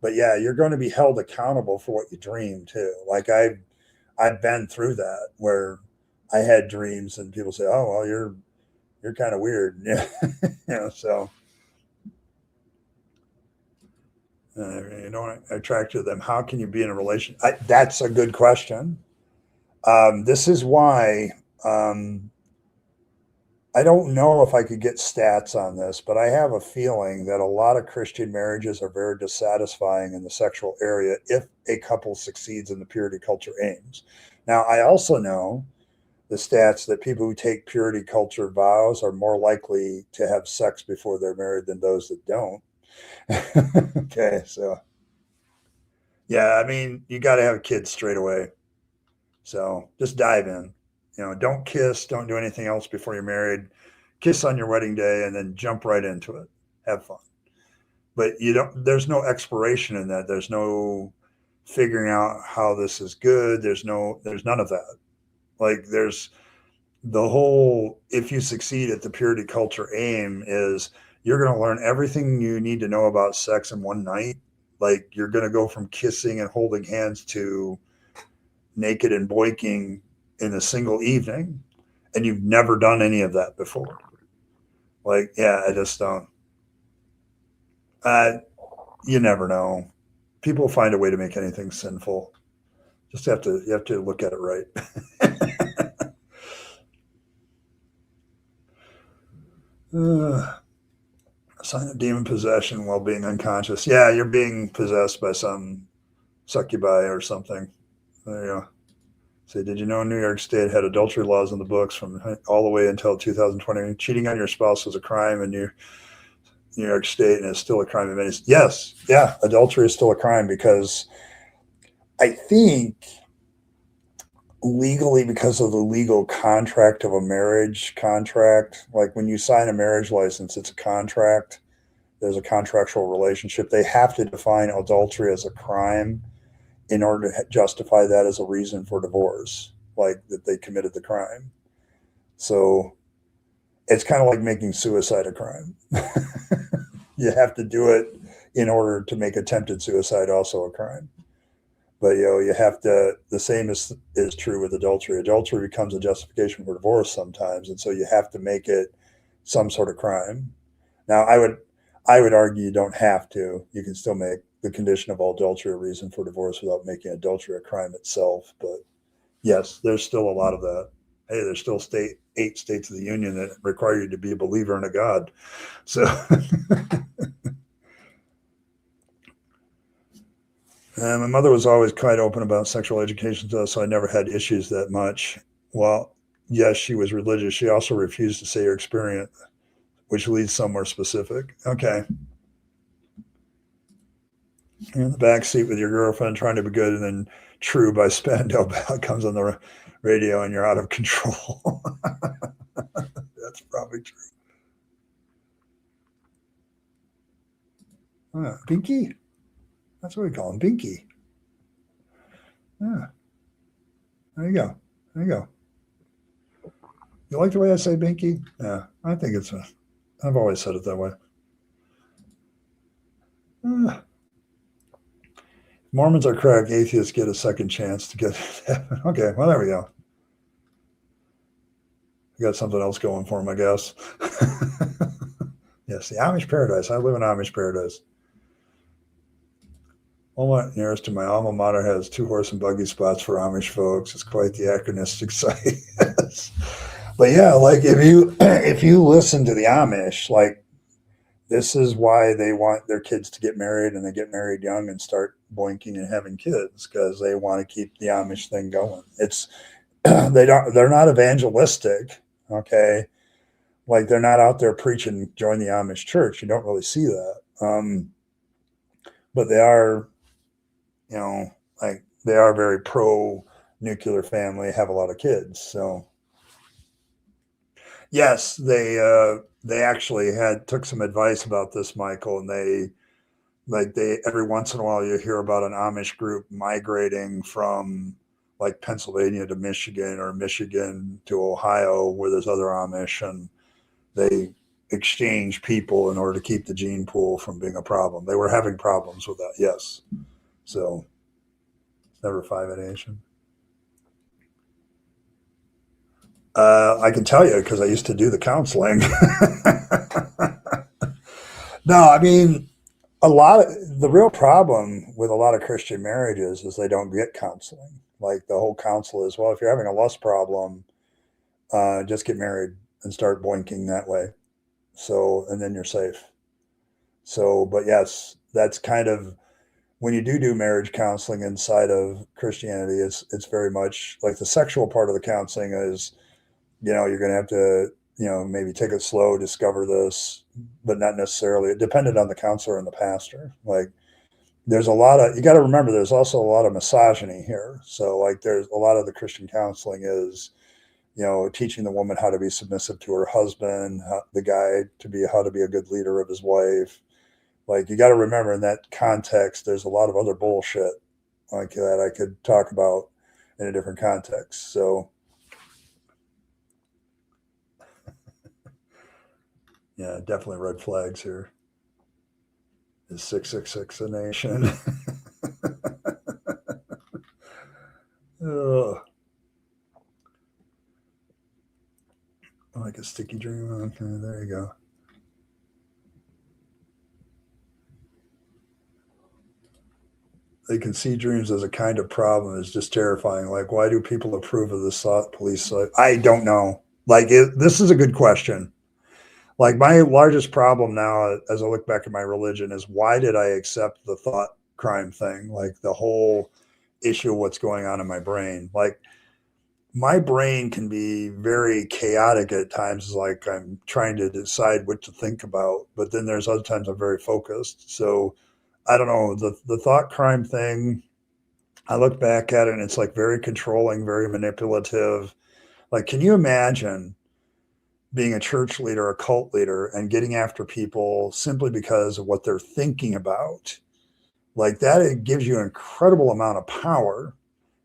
but yeah, you're going to be held accountable for what you dream too. Like I've been through that where I had dreams and people say, oh, well, you're kind of weird. Yeah. So you don't attract to them. How can you be in a relation? That's a good question. This is why I don't know if I could get stats on this, but I have a feeling that a lot of Christian marriages are very dissatisfying in the sexual area if a couple succeeds in the purity culture aims. Now, I also know the stats that people who take purity culture vows are more likely to have sex before they're married than those that don't. Okay, so yeah, I mean, you got to have kids straight away. So just dive in. Don't kiss, don't do anything else before you're married. Kiss on your wedding day and then jump right into it. Have fun. But there's no exploration in that. There's no figuring out how this is good. There's none of that. Like there's the whole, if you succeed at the purity culture aim is you're going to learn everything you need to know about sex in one night. Like you're going to go from kissing and holding hands to naked and boinking in a single evening, and you've never done any of that before. Like, yeah, I just don't. You never know. People find a way to make anything sinful. Just you have to look at it right. A sign of demon possession while being unconscious. Yeah, you're being possessed by some succubi or something. There you go. Say, did you know New York State had adultery laws in the books from all the way until 2020? Cheating on your spouse was a crime in New York State, and it's still a crime in many. Yes, yeah, adultery is still a crime because I think legally, because of the legal contract of a marriage contract, like when you sign a marriage license, it's a contract. There's a contractual relationship. They have to define adultery as a crime in order to justify that as a reason for divorce, like that they committed the crime. So it's kind of like making suicide a crime. You have to do it in order to make attempted suicide also a crime. But you have to. The same is true with adultery. Adultery becomes a justification for divorce sometimes, and so you have to make it some sort of crime. Now, I would argue you don't have to. You can still make the condition of adultery a reason for divorce without making adultery a crime itself. But yes, there's still a lot of that. Hey, there's still 8 states of the union that require you to be a believer in a God. So. My mother was always quite open about sexual education to us, so I never had issues that much. Well, yes, she was religious. She also refused to say her experience, which leads somewhere specific. Okay. You're in the back seat with your girlfriend trying to be good, and then True by Spandau Ballet comes on the radio, and you're out of control. That's probably true. Binky? That's what we call him, Binky. Yeah. There you go. There you go. You like the way I say Binky? Yeah, I think I've always said it that way. Mormons are correct. Atheists get a second chance to get heaven. Okay, well, there we go. I got something else going for them, I guess. Yes, the Amish paradise. I live in Amish paradise. Walmart nearest to my alma mater has 2 horse and buggy spots for Amish folks. It's quite the anachronistic site. But yeah, like if you listen to the Amish, like this is why they want their kids to get married, and they get married young and start boinking and having kids because they want to keep the Amish thing going. It's they're not evangelistic, okay? Like they're not out there preaching join the Amish church. You don't really see that. But they are, like they are very pro nuclear family, have a lot of kids. So yes, they actually took some advice about this, Michael, and they every once in a while you hear about an Amish group migrating from like Pennsylvania to Michigan or Michigan to Ohio where there's other Amish, and they exchange people in order to keep the gene pool from being a problem. They were having problems with that, yes. So it's never 5 at Nation. I can tell you because I used to do the counseling. No, I mean, the real problem with a lot of Christian marriages is they don't get counseling. Like the whole counsel is, well, if you're having a lust problem, just get married. and start boinking that way. So, and then you're safe. So, but yes, that's kind of when you do marriage counseling inside of Christianity, it's very much like the sexual part of the counseling is, you're going to have to, maybe take it slow, discover this, but not necessarily. It depended on the counselor and the pastor. Like, there's a lot of, you got to remember, there's also a lot of misogyny here. So, like, there's a lot of the Christian counseling is, teaching the woman how to be submissive to her husband, the guy to be how to be a good leader of his wife. Like, you got to remember in that context, there's a lot of other bullshit like that I could talk about in a different context. So, yeah, definitely red flags here. Is 666 a nation? Oh, like a sticky dream. Okay, there you go. They can see dreams as a kind of problem. It's just terrifying. Like, why do people approve of this thought police? I don't know. Like, this is a good question. Like, my largest problem now, as I look back at my religion, is why did I accept the thought crime thing? Like, the whole issue of what's going on in my brain. Like, my brain can be very chaotic at times. Like, I'm trying to decide what to think about, but then there's other times I'm very focused. So I don't know, the thought crime thing. I look back at it and it's like very controlling, very manipulative. Like, can you imagine being a church leader, a cult leader, and getting after people simply because of what they're thinking about? Like, that, it gives you an incredible amount of power,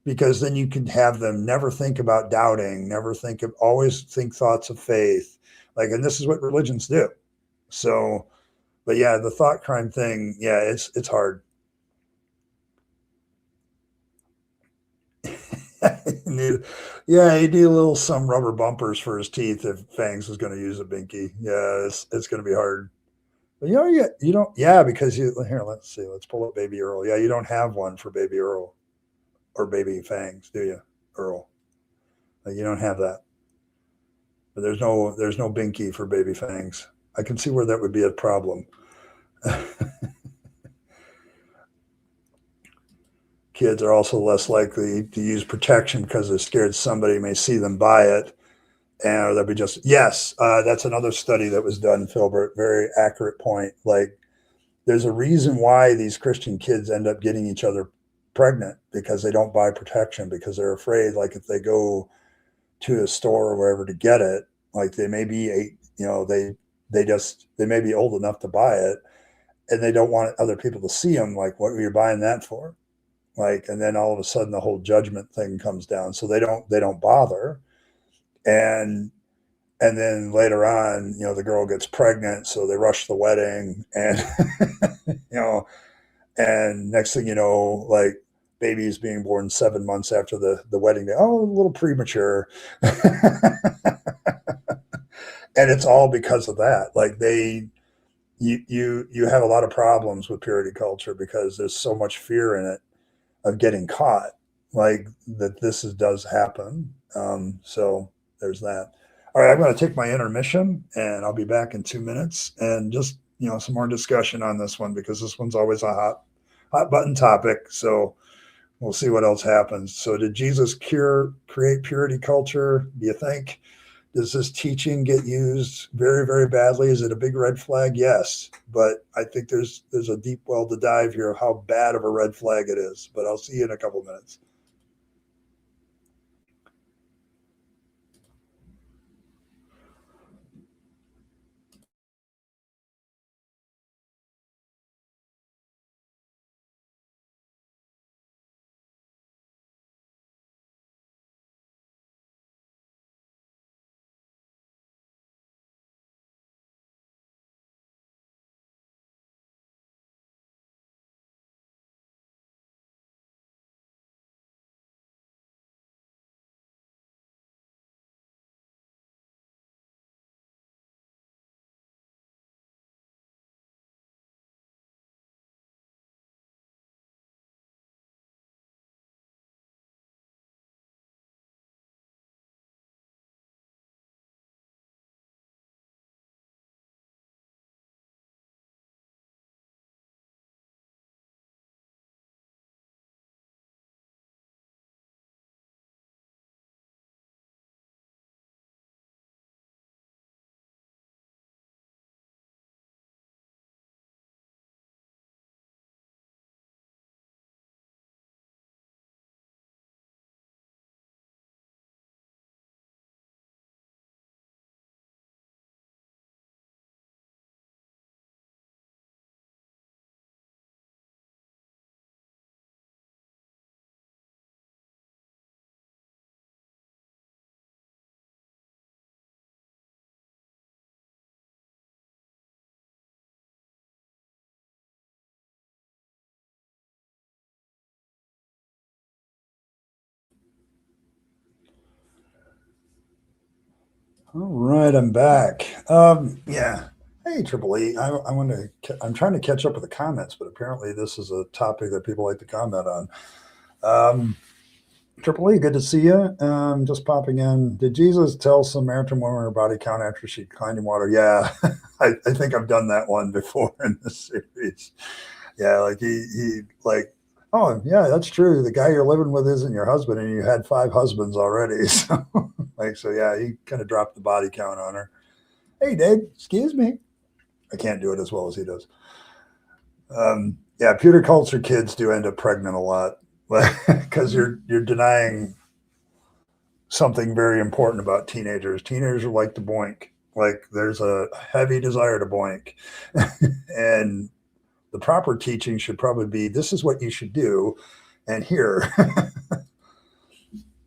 because then you can have them never think about doubting, never think of, always think thoughts of faith. Like, and this is what religions do. So, but yeah, the thought crime thing, yeah, it's hard. need, yeah, he need a little some rubber bumpers for his teeth if Fangs is going to use a binky. Yeah, it's going to be hard. But you don't. Yeah, because you here. Let's see. Let's pull up Baby Earl. Yeah, you don't have one for Baby Earl or Baby Fangs, do you, Earl? Like, you don't have that. But there's no binky for Baby Fangs. I can see where that would be a problem. Kids are also less likely to use protection because they're scared somebody may see them buy it, and or they'll be just yes. That's another study that was done, Philbert. Very accurate point. Like, there's a reason why these Christian kids end up getting each other pregnant, because they don't buy protection, because they're afraid, like, if they go to a store or wherever to get it, like, they may be they may be old enough to buy it, and they don't want other people to see them, like, what are you buying that for? Like, and then all of a sudden the whole judgment thing comes down, so they don't bother. And and then later on, the girl gets pregnant, so they rush the wedding, and you know and next thing you know, like, baby is being born 7 months after the wedding day. Oh, a little premature. And it's all because of that. Like, you have a lot of problems with purity culture because there's so much fear in it of getting caught, like, that does happen. So there's that. All right, I'm going to take my intermission, and I'll be back in 2 minutes, and just, some more discussion on this one, because this one's always a hot button topic. So we'll see what else happens. So, did Jesus create purity culture? Do you think? Does this teaching get used very, very badly? Is it a big red flag? Yes, but I think there's a deep well to dive here of how bad of a red flag it is. But I'll see you in a couple minutes. All right, I'm back. Yeah. Hey, Triple E. I want to. I'm trying to catch up with the comments, but apparently this is a topic that people like to comment on. Um, Triple E, good to see you. Just popping in. Did Jesus tell Samaritan woman her body count after she declined in water? Yeah, I think I've done that one before in this series. Yeah, like he like, oh yeah, that's true. The guy you're living with isn't your husband, and you had 5 husbands already. So so yeah, he kind of dropped the body count on her. Hey, Dave, excuse me. I can't do it as well as he does. Yeah, pewter culture kids do end up pregnant a lot because you're denying something very important about teenagers. Teenagers like to boink. Like there's a heavy desire to boink, and the proper teaching should probably be this is what you should do, and here.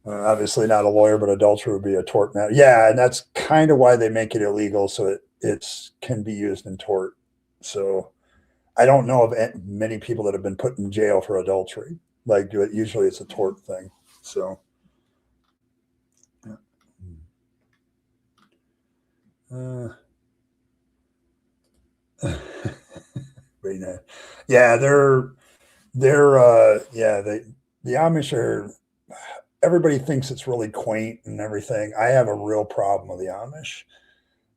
Obviously not a lawyer, but adultery would be a tort matter. Yeah, and that's kind of why they make it illegal, so it's can be used in tort. So I don't know of many people that have been put in jail for adultery. Like usually it's a tort thing. So uh, very nice. Yeah, the Amish are. Everybody thinks it's really quaint and everything. I have a real problem with the Amish.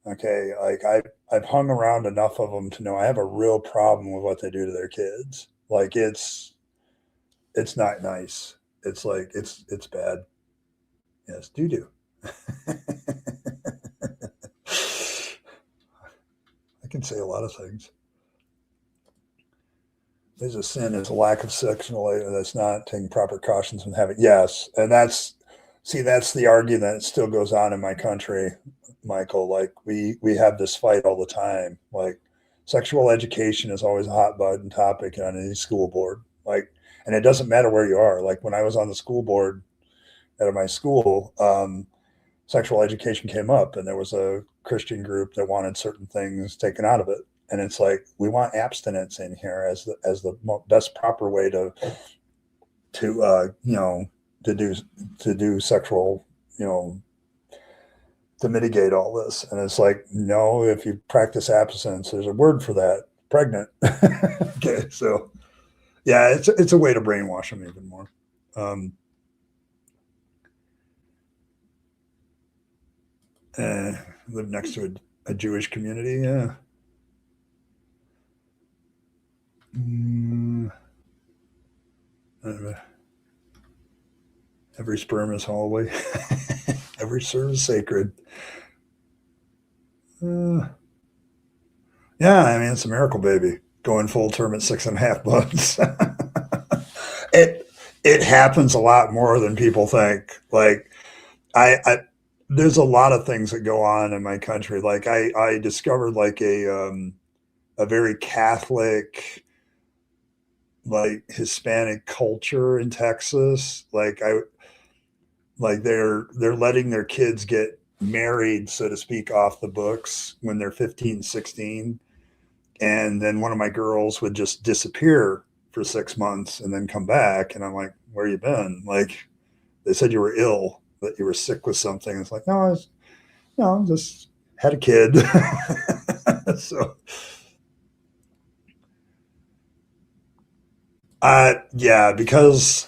Okay, like I've hung around enough of them to know I have a real problem with what they do to their kids. Like it's not nice. It's like it's bad. Yes, do. I can say a lot of things. There's a sin is a lack of sexual that's not taking proper cautions when having yes, and that's the argument that still goes on in my country, Michael. Like we have this fight all the time. Like sexual education is always a hot button topic on any school board. Like, and it doesn't matter where you are. Like when I was on the school board at my school, sexual education came up, and there was a Christian group that wanted certain things taken out of it. And it's like we want abstinence in here as the best proper way to to do to do sexual you know to mitigate all this. And it's like no, if you practice abstinence, there's a word for that, pregnant. Okay, so yeah, it's a way to brainwash them even more. Um, uh, Live next to a Jewish community, yeah. Mm, uh, every sperm is holy. Every serve is sacred. Uh, yeah, I mean it's a miracle baby going full term at 6.5 months. it it happens a lot more than people think. Like I there's a lot of things that go on in my country. Like I discovered like a very Catholic, like Hispanic culture in Texas. They're letting their kids get married, so to speak, off the books when they're 15, 16. And then one of my girls would just disappear for 6 months and then come back. And I'm like, where you been? Like, they said you were ill, that you were sick with something. It's like, no, just had a kid. So, yeah, because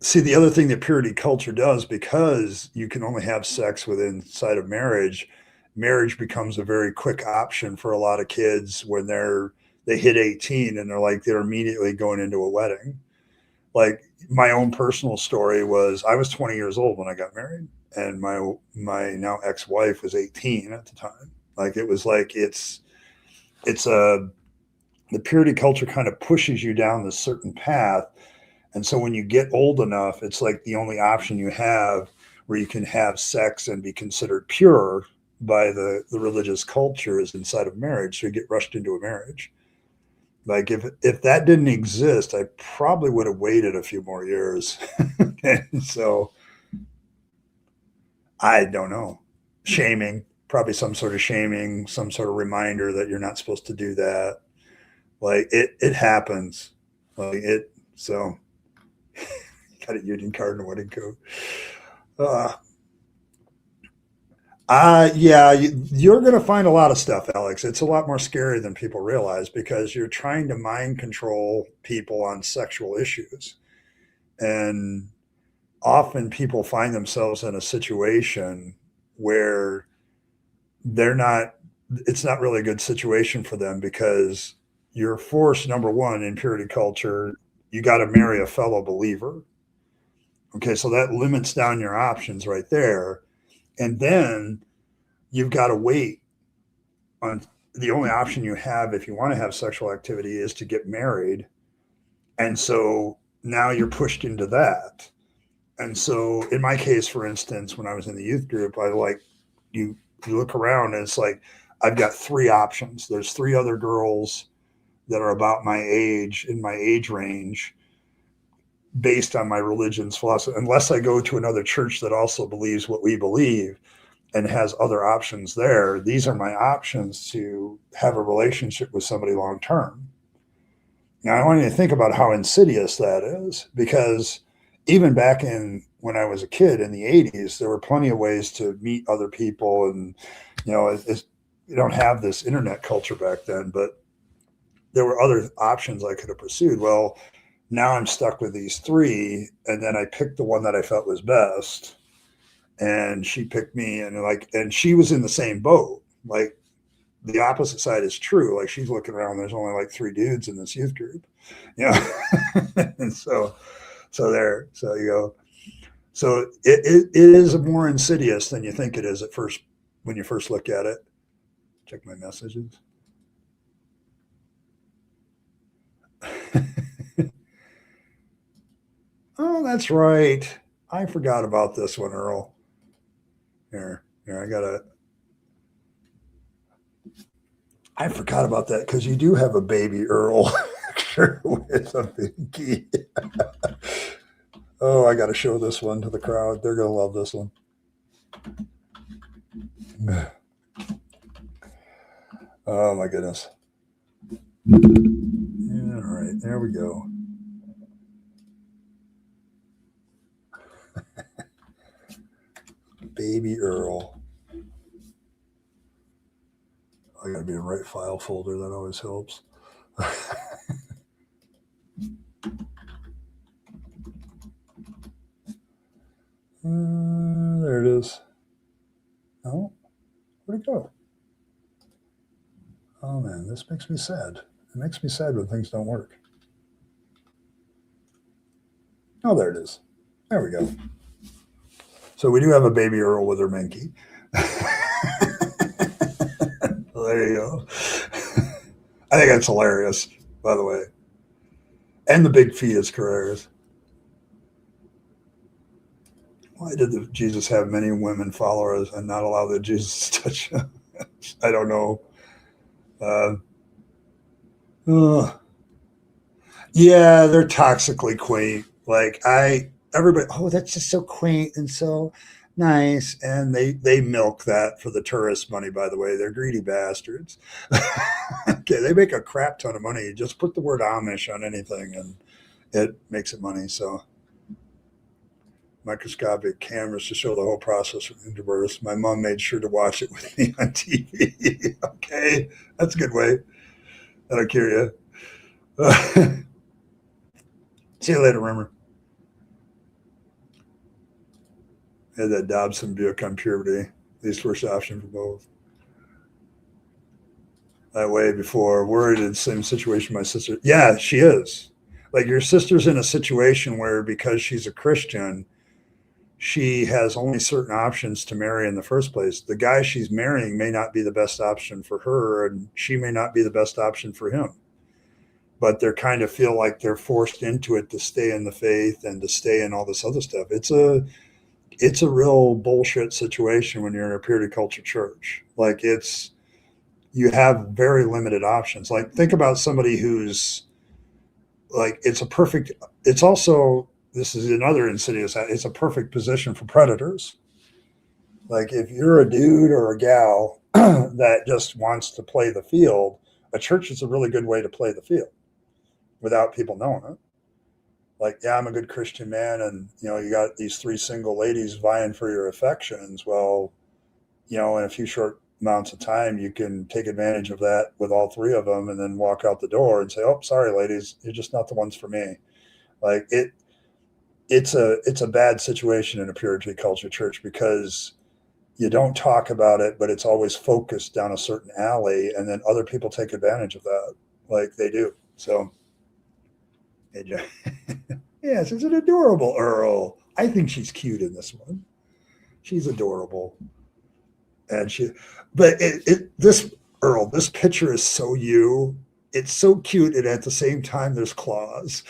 see, the other thing that purity culture does, because you can only have sex within inside of marriage, marriage becomes a very quick option for a lot of kids when they hit 18 and they're immediately going into a wedding. Like my own personal story was I was 20 years old when I got married, and my now ex-wife was 18 at the time. Like it was like it's a the purity culture kind of pushes you down this certain path. And so when you get old enough, it's like the only option you have where you can have sex and be considered pure by the religious culture is inside of marriage. So you get rushed into a marriage. Like if that didn't exist, I probably would have waited a few more years. And so I don't know. Shaming, probably some sort of shaming, some sort of reminder that you're not supposed to do that. Like it happens. Like it so got a union card and a wedding coat. Uh, Yeah, you're going to find a lot of stuff, Alex. It's a lot more scary than people realize because you're trying to mind control people on sexual issues. And often people find themselves in a situation where they're not, it's not really a good situation for them because you're forced, number one, in purity culture, you got to marry a fellow believer. Okay, so that limits down your options right there. And then you've got to wait on the only option you have if you want to have sexual activity is to get married. And so now you're pushed into that. And so in my case, for instance, when I was in the youth group, I like you look around and it's like I've got three options. There's three other girls that are about my age, in my age range, based on my religion's philosophy. Unless I go to another church that also believes what we believe and has other options there, these are my options to have a relationship with somebody long term. Now, I want you to think about how insidious that is because even back in when I was a kid in the 80s, there were plenty of ways to meet other people. And, you don't have this internet culture back then, but there were other options I could have pursued. Well, now I'm stuck with these three. And then I picked the one that I felt was best. And she picked me. And she was in the same boat. Like, the opposite side is true. Like, she's looking around, there's only like three dudes in this youth group, and so you go. So it is more insidious than you think it is at first when you first look at it. Check my messages. Oh, that's right. I forgot about this one, Earl. Here, I forgot about that because you do have a baby Earl with a pinky. Oh, I got to show this one to the crowd. They're going to love this one. Oh, my goodness. All right, there we go. Baby Earl. I got to be in the right file folder. That always helps. There it is. Oh, where'd it go? Oh, man, this makes me sad. It makes me sad when things don't work. Oh, there it is. There we go. So we do have a baby Earl with her minky. There you go. I think that's hilarious, by the way. And the big fee is hilarious. Why did Jesus have many women followers and not allow the Jesus to touch him? I don't know. Uh, uh, yeah, they're toxically quaint. Everybody, oh, that's just so quaint and so nice, and they milk that for the tourist money. By the way, they're greedy bastards. Okay, they make a crap ton of money. Just put the word Amish on anything, and it makes it money. So microscopic cameras to show the whole process from interverse. My mom made sure to watch it with me on TV. Okay, that's a good way. That'll cure you. See you later, remember. Had that Dobson book on puberty. Least first option for both. That way before worried in the same situation my sister. Yeah, she is. Like your sister's in a situation where because she's a Christian, she has only certain options to marry in the first place. The guy she's marrying may not be the best option for her, and she may not be the best option for him. But they're kind of feel like they're forced into it to stay in the faith and to stay in all this other stuff. It's a real bullshit situation when you're in a purity culture church. Like you have very limited options. Like think about somebody who's like it's also this is another insidious, it's a perfect position for predators. Like if you're a dude or a gal that just wants to play the field, a church is a really good way to play the field without people knowing it. Like, yeah, I'm a good Christian man, and you got these three single ladies vying for your affections. Well, in a few short amounts of time, you can take advantage of that with all three of them and then walk out the door and say, oh, sorry, ladies, you're just not the ones for me. Like it's a bad situation in a purity culture church because you don't talk about it, but it's always focused down a certain alley, and then other people take advantage of that, like they do. So, yes, isn't adorable, Earl? I think she's cute in this one. She's adorable, and this Earl, this picture is so you. It's so cute, and at the same time, there's claws.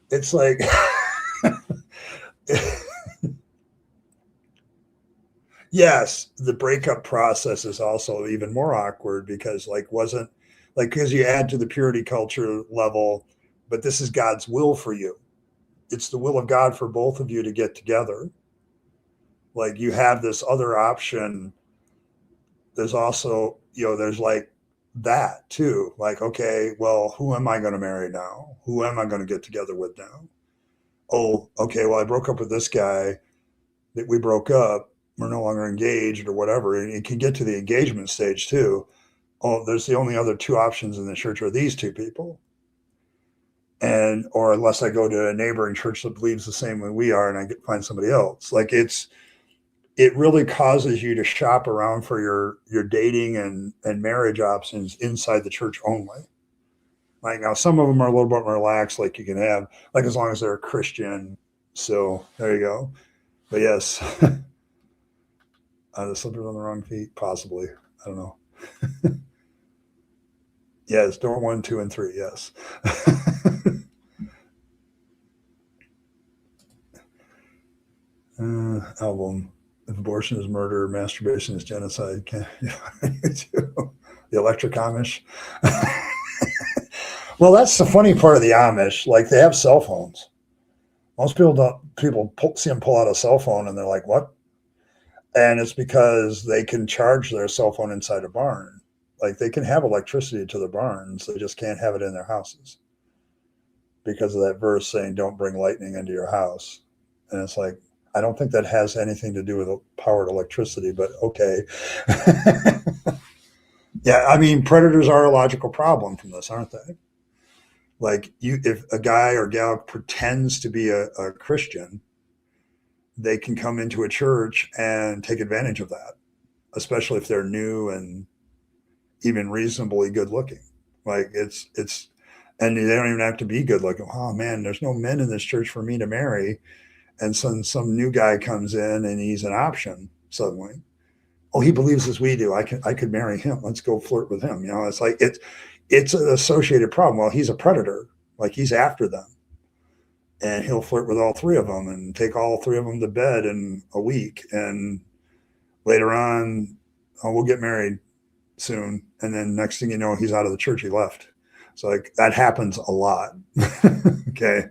It's like. Yes, the breakup process is also even more awkward because because you add to the purity culture level, but this is God's will for you. It's the will of God for both of you to get together. Like you have this other option. There's also, there's like that too. Like, okay, well, who am I going to marry now? Who am I going to get together with now? Oh, okay, well, I broke up with this guy that we broke up. We're no longer engaged or whatever. And it can get to the engagement stage too. Oh, there's the only other two options in the church are these two people. Or unless I go to a neighboring church that believes the same way we are and I find somebody else. Like it really causes you to shop around for your dating and marriage options inside the church only. Like now, some of them are a little bit more relaxed, like you can have, like as long as they're a Christian. So there you go. But yes, the slippers on the wrong feet, possibly. I don't know. Yes, door 1, 2, and 3. Yes. Album. If abortion is murder, masturbation is genocide. The Electric Amish. Well, that's the funny part of the Amish. Like they have cell phones. Most people see them pull out a cell phone and they're like, what? And it's because they can charge their cell phone inside a barn. Like they can have electricity to the barns. They just can't have it in their houses because of that verse saying, don't bring lightning into your house. And it's like, I don't think that has anything to do with powered electricity, but okay. Yeah, I mean, predators are a logical problem from this, aren't they? Like if a guy or gal pretends to be a Christian, they can come into a church and take advantage of that, especially if they're new and even reasonably good looking. Like and they don't even have to be good looking. Oh man, there's no men in this church for me to marry. And some new guy comes in and he's an option suddenly. Oh, he believes as we do. I could marry him. Let's go flirt with him. It's like it's an associated problem. Well, he's a predator. Like he's after them. And he'll flirt with all three of them and take all three of them to bed in a week. And later on, we'll get married soon. And then next thing you know, he's out of the church. He left. So like that happens a lot. Okay.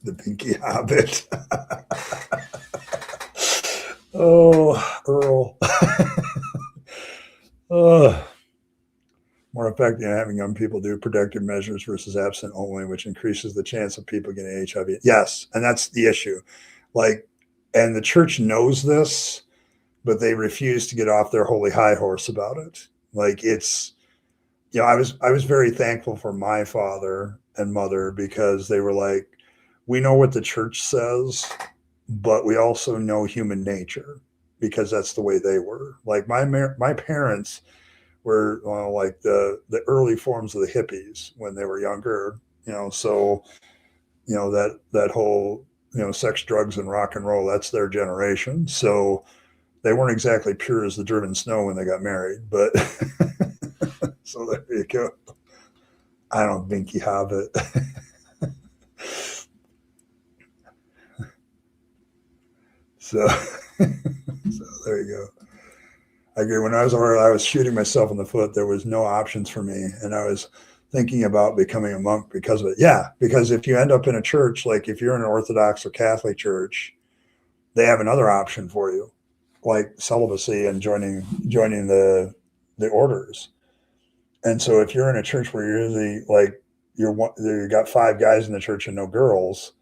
The Pinky Hobbit. Oh, Earl. More effective having young people do protective measures versus absent only, which increases the chance of people getting HIV. Yes, and that's the issue. Like, and the church knows this, but they refuse to get off their holy high horse about it. Like it's, I was very thankful for my father and mother because they were like, we know what the church says, but we also know human nature because that's the way they were. Like my parents were like the early forms of the hippies when they were younger, so, that whole, sex, drugs, and rock and roll, that's their generation. So they weren't exactly pure as the driven snow when they got married, but so there you go. I don't think you have it. So there you go. I agree. When I was shooting myself in the foot, there was no options for me. And I was thinking about becoming a monk because of it. Yeah. Because if you end up in a church, like if you're in an Orthodox or Catholic church, they have another option for you, like celibacy and joining the orders. And so if you're in a church where you're usually like you got 5 guys in the church and no girls,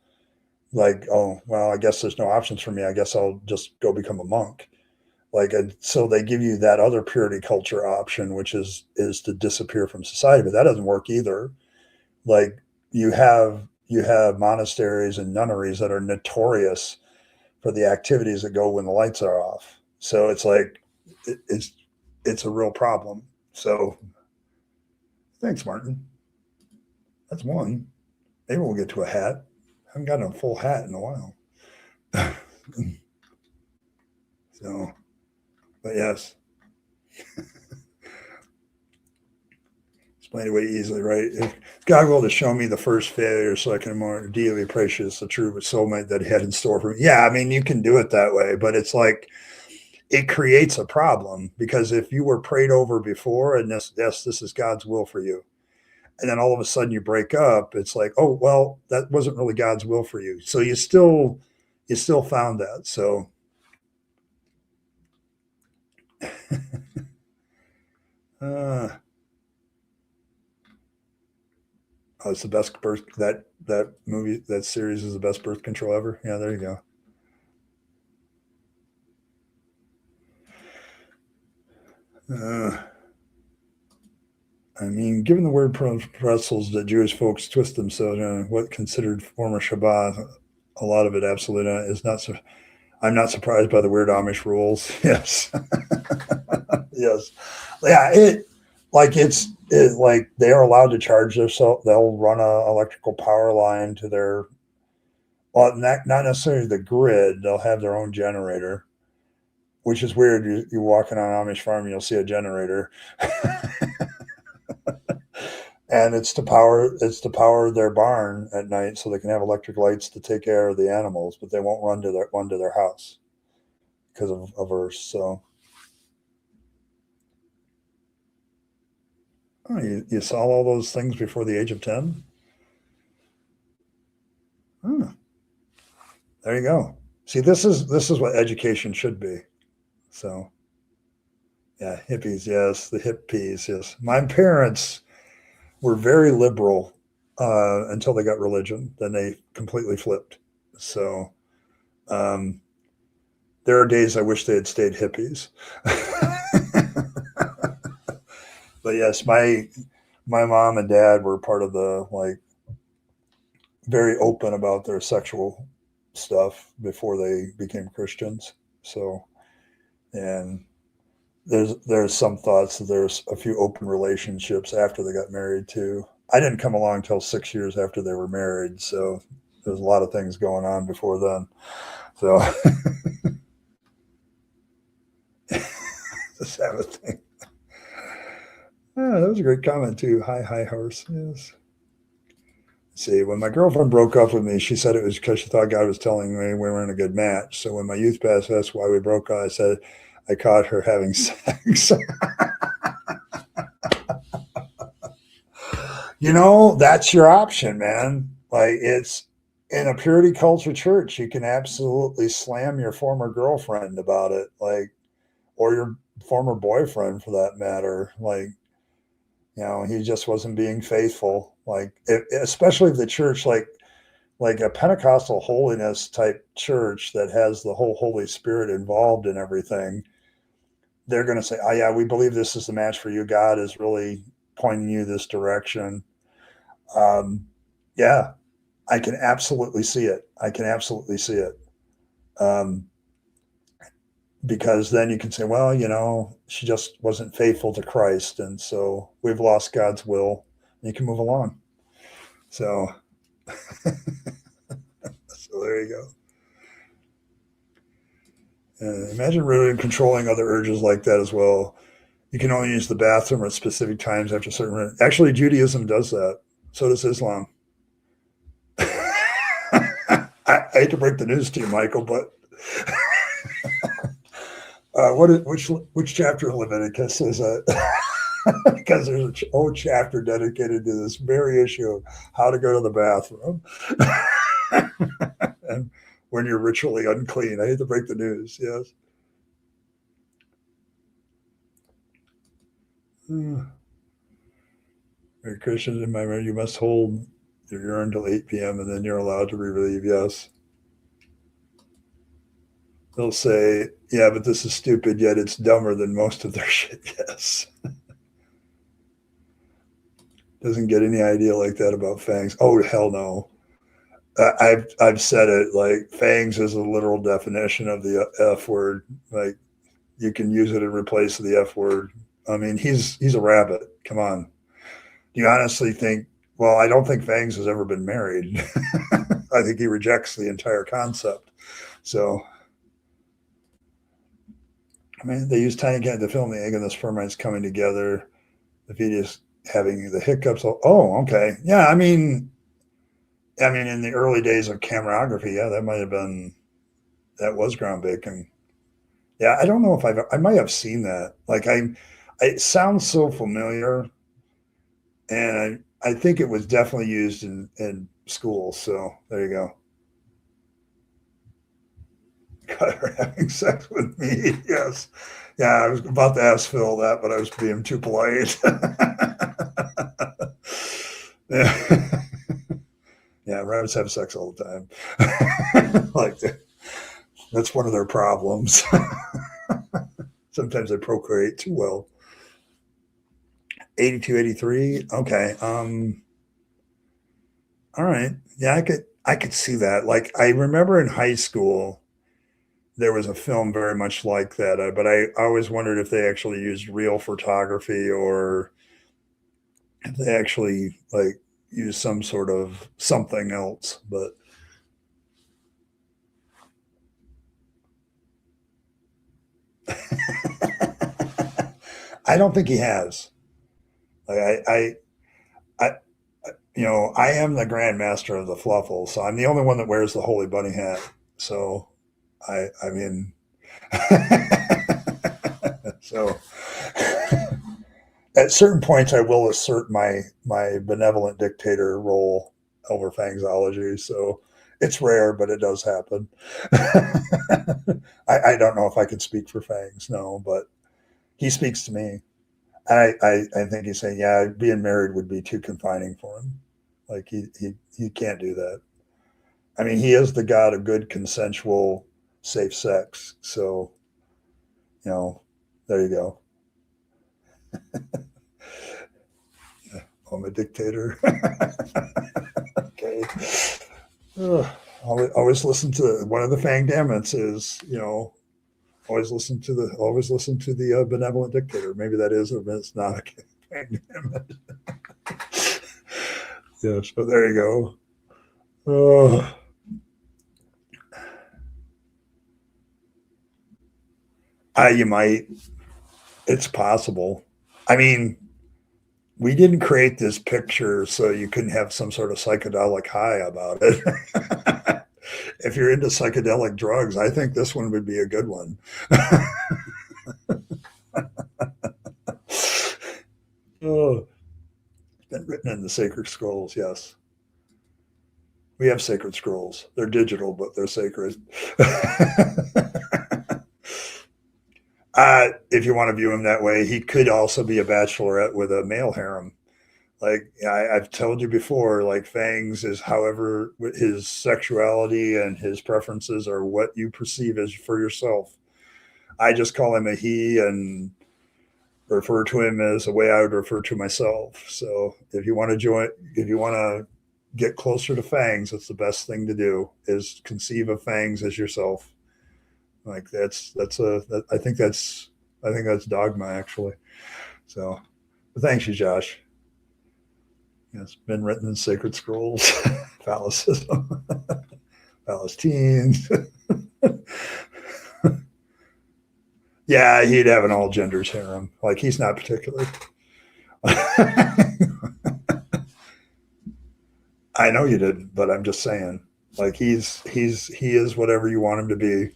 Like, oh, well, I guess there's no options for me. I guess I'll just go become a monk. Like, and so they give you that other purity culture option, which is to disappear from society, but that doesn't work either. Like, you have monasteries and nunneries that are notorious for the activities that go when the lights are off. So it's like it, it's a real problem. So thanks, Martin. That's one. Maybe we'll get to a hat. I haven't gotten a full hat in a while. So, but yes, explain it away easily, right? If God will to show me the first failure so I can more deeply appreciate the true soulmate that he had in store for me. Yeah, I mean, you can do it that way, but it's like it creates a problem because if you were prayed over before and this, yes, this is God's will for you, and then all of a sudden you break up, it's like, oh, well, that wasn't really God's will for you. So you still found that. So uh, oh, it's the best birth that movie that series is the best birth control ever. Yeah, there you go. Uh, I mean, given the word pretzels that Jewish folks twist themselves in, what considered former Shabbat, a lot of it absolutely not, is not. So, I'm not surprised by the weird Amish rules. Yes, yes, yeah. Like they are allowed to charge themselves. They'll run a electrical power line to their well, not necessarily the grid. They'll have their own generator, which is weird. You're walking on an Amish farm, and you'll see a generator. And it's to power their barn at night so they can have electric lights to take care of the animals, but they won't run to their house because of Earth. So oh, you saw all those things before the age of 10. Oh, there you go. See, this is what education should be. So yeah, hippies, yes, the hippies, yes. My parents were very liberal until they got religion. Then they completely flipped. So um, there are days I wish they had stayed hippies. But yes, my mom and dad were part of the like very open about their sexual stuff before they became Christians. So and there's some thoughts that there's a few open relationships after they got married too. I didn't come along until 6 years after they were married, so there's a lot of things going on before then. So the Sabbath thing. Yeah, that was a great comment too. Hi, horse. Yes. See, when my girlfriend broke up with me, she said it was because she thought God was telling me we weren't a good match. So when my youth pastor asked why we broke up, I said I caught her having sex. That's your option, man. Like it's in a purity culture church, you can absolutely slam your former girlfriend about it, like, or your former boyfriend for that matter. Like, he just wasn't being faithful. Like, especially if the church, like a Pentecostal holiness type church that has the whole Holy Spirit involved in everything, they're going to say, "Oh yeah, we believe this is the match for you. God is really pointing you this direction." Um, yeah, I can absolutely see it. I can absolutely see it. Um, because then you can say, well, she just wasn't faithful to Christ. And so we've lost God's will. And you can move along. So, so there you go. Imagine really controlling other urges like that as well. You can only use the bathroom at specific times after certain. Actually, Judaism does that. So does Islam. I hate to break the news to you, Michael, but which chapter of Leviticus is that? Because there's a whole chapter dedicated to this very issue of how to go to the bathroom and when you're ritually unclean. I hate to break the news. Yes. Very Christian in my mind, you must hold your urine till 8 p.m. and then you're allowed to relieve. Yes. they'll say, yeah, but this is stupid, yet it's dumber than most of their shit. Yes. Doesn't get any idea like that about fangs. Oh, hell no. I've said it, like fangs is a literal definition of the F word. Like you can use it in replace of the F word. I mean, he's a rabbit. Come on. Do you honestly think? Well, I don't think Fangs has ever been married. I think he rejects the entire concept. So, I mean, they use tiny cat to film the egg and the sperm rights coming together. The fetus having the hiccups. Oh, okay. Yeah, I mean, in the early days of camerography, yeah, that might have been that was groundbreaking. Yeah, I don't know if I might have seen that. Like it sounds so familiar, and I think it was definitely used in school. So there you go. Got her having sex with me. Yes. Yeah, I was about to ask Phil that, but I was being too polite. Yeah. Yeah, rabbits have sex all the time. Like that's one of their problems. Sometimes they procreate too well. 82, 83. Okay. All right. Yeah, I could see that. Like I remember in high school there was a film very much like that, but I always wondered if they actually used real photography or if they actually like used some sort of something else. But I don't think he has. Like I, I am the Grand Master of the Fluffle, so I'm the only one that wears the Holy Bunny hat. So I mean, so at certain points, I will assert my benevolent dictator role over Fangsology. So it's rare, but it does happen. I don't know if I can speak for Fangs, no, but he speaks to me. I think he's saying, yeah, being married would be too confining for him. Like he can't do that. I mean, he is the god of good, consensual, safe sex. So, there you go. Yeah, I'm a dictator. Okay. Ugh. Always listen to one of the Fang Dammits is, always listen to the benevolent dictator. Maybe that is or it's not a Fang Dammit. Yeah, so there you go. Oh, you might. It's possible. I mean, we didn't create this picture so you couldn't have some sort of psychedelic high about it. If you're into psychedelic drugs, I think this one would be a good one. Oh, it's been written in the sacred scrolls, yes. We have sacred scrolls. They're digital, but they're sacred. If you want to view him that way, he could also be a bachelorette with a male harem. Like I've told you before, like Fangs is however his sexuality and his preferences are what you perceive as for yourself. I just call him a he and refer to him as a way I would refer to myself. So if you want to join, if you want to get closer to Fangs, that's the best thing to do is conceive of Fangs as yourself. Like I think that's dogma actually. So but thanks you, Josh. It's been written in sacred scrolls. Phallicism, Palestines. Yeah, he'd have an all genders harem. Like he's not particular. I know you didn't, but I'm just saying. Like he is whatever you want him to be.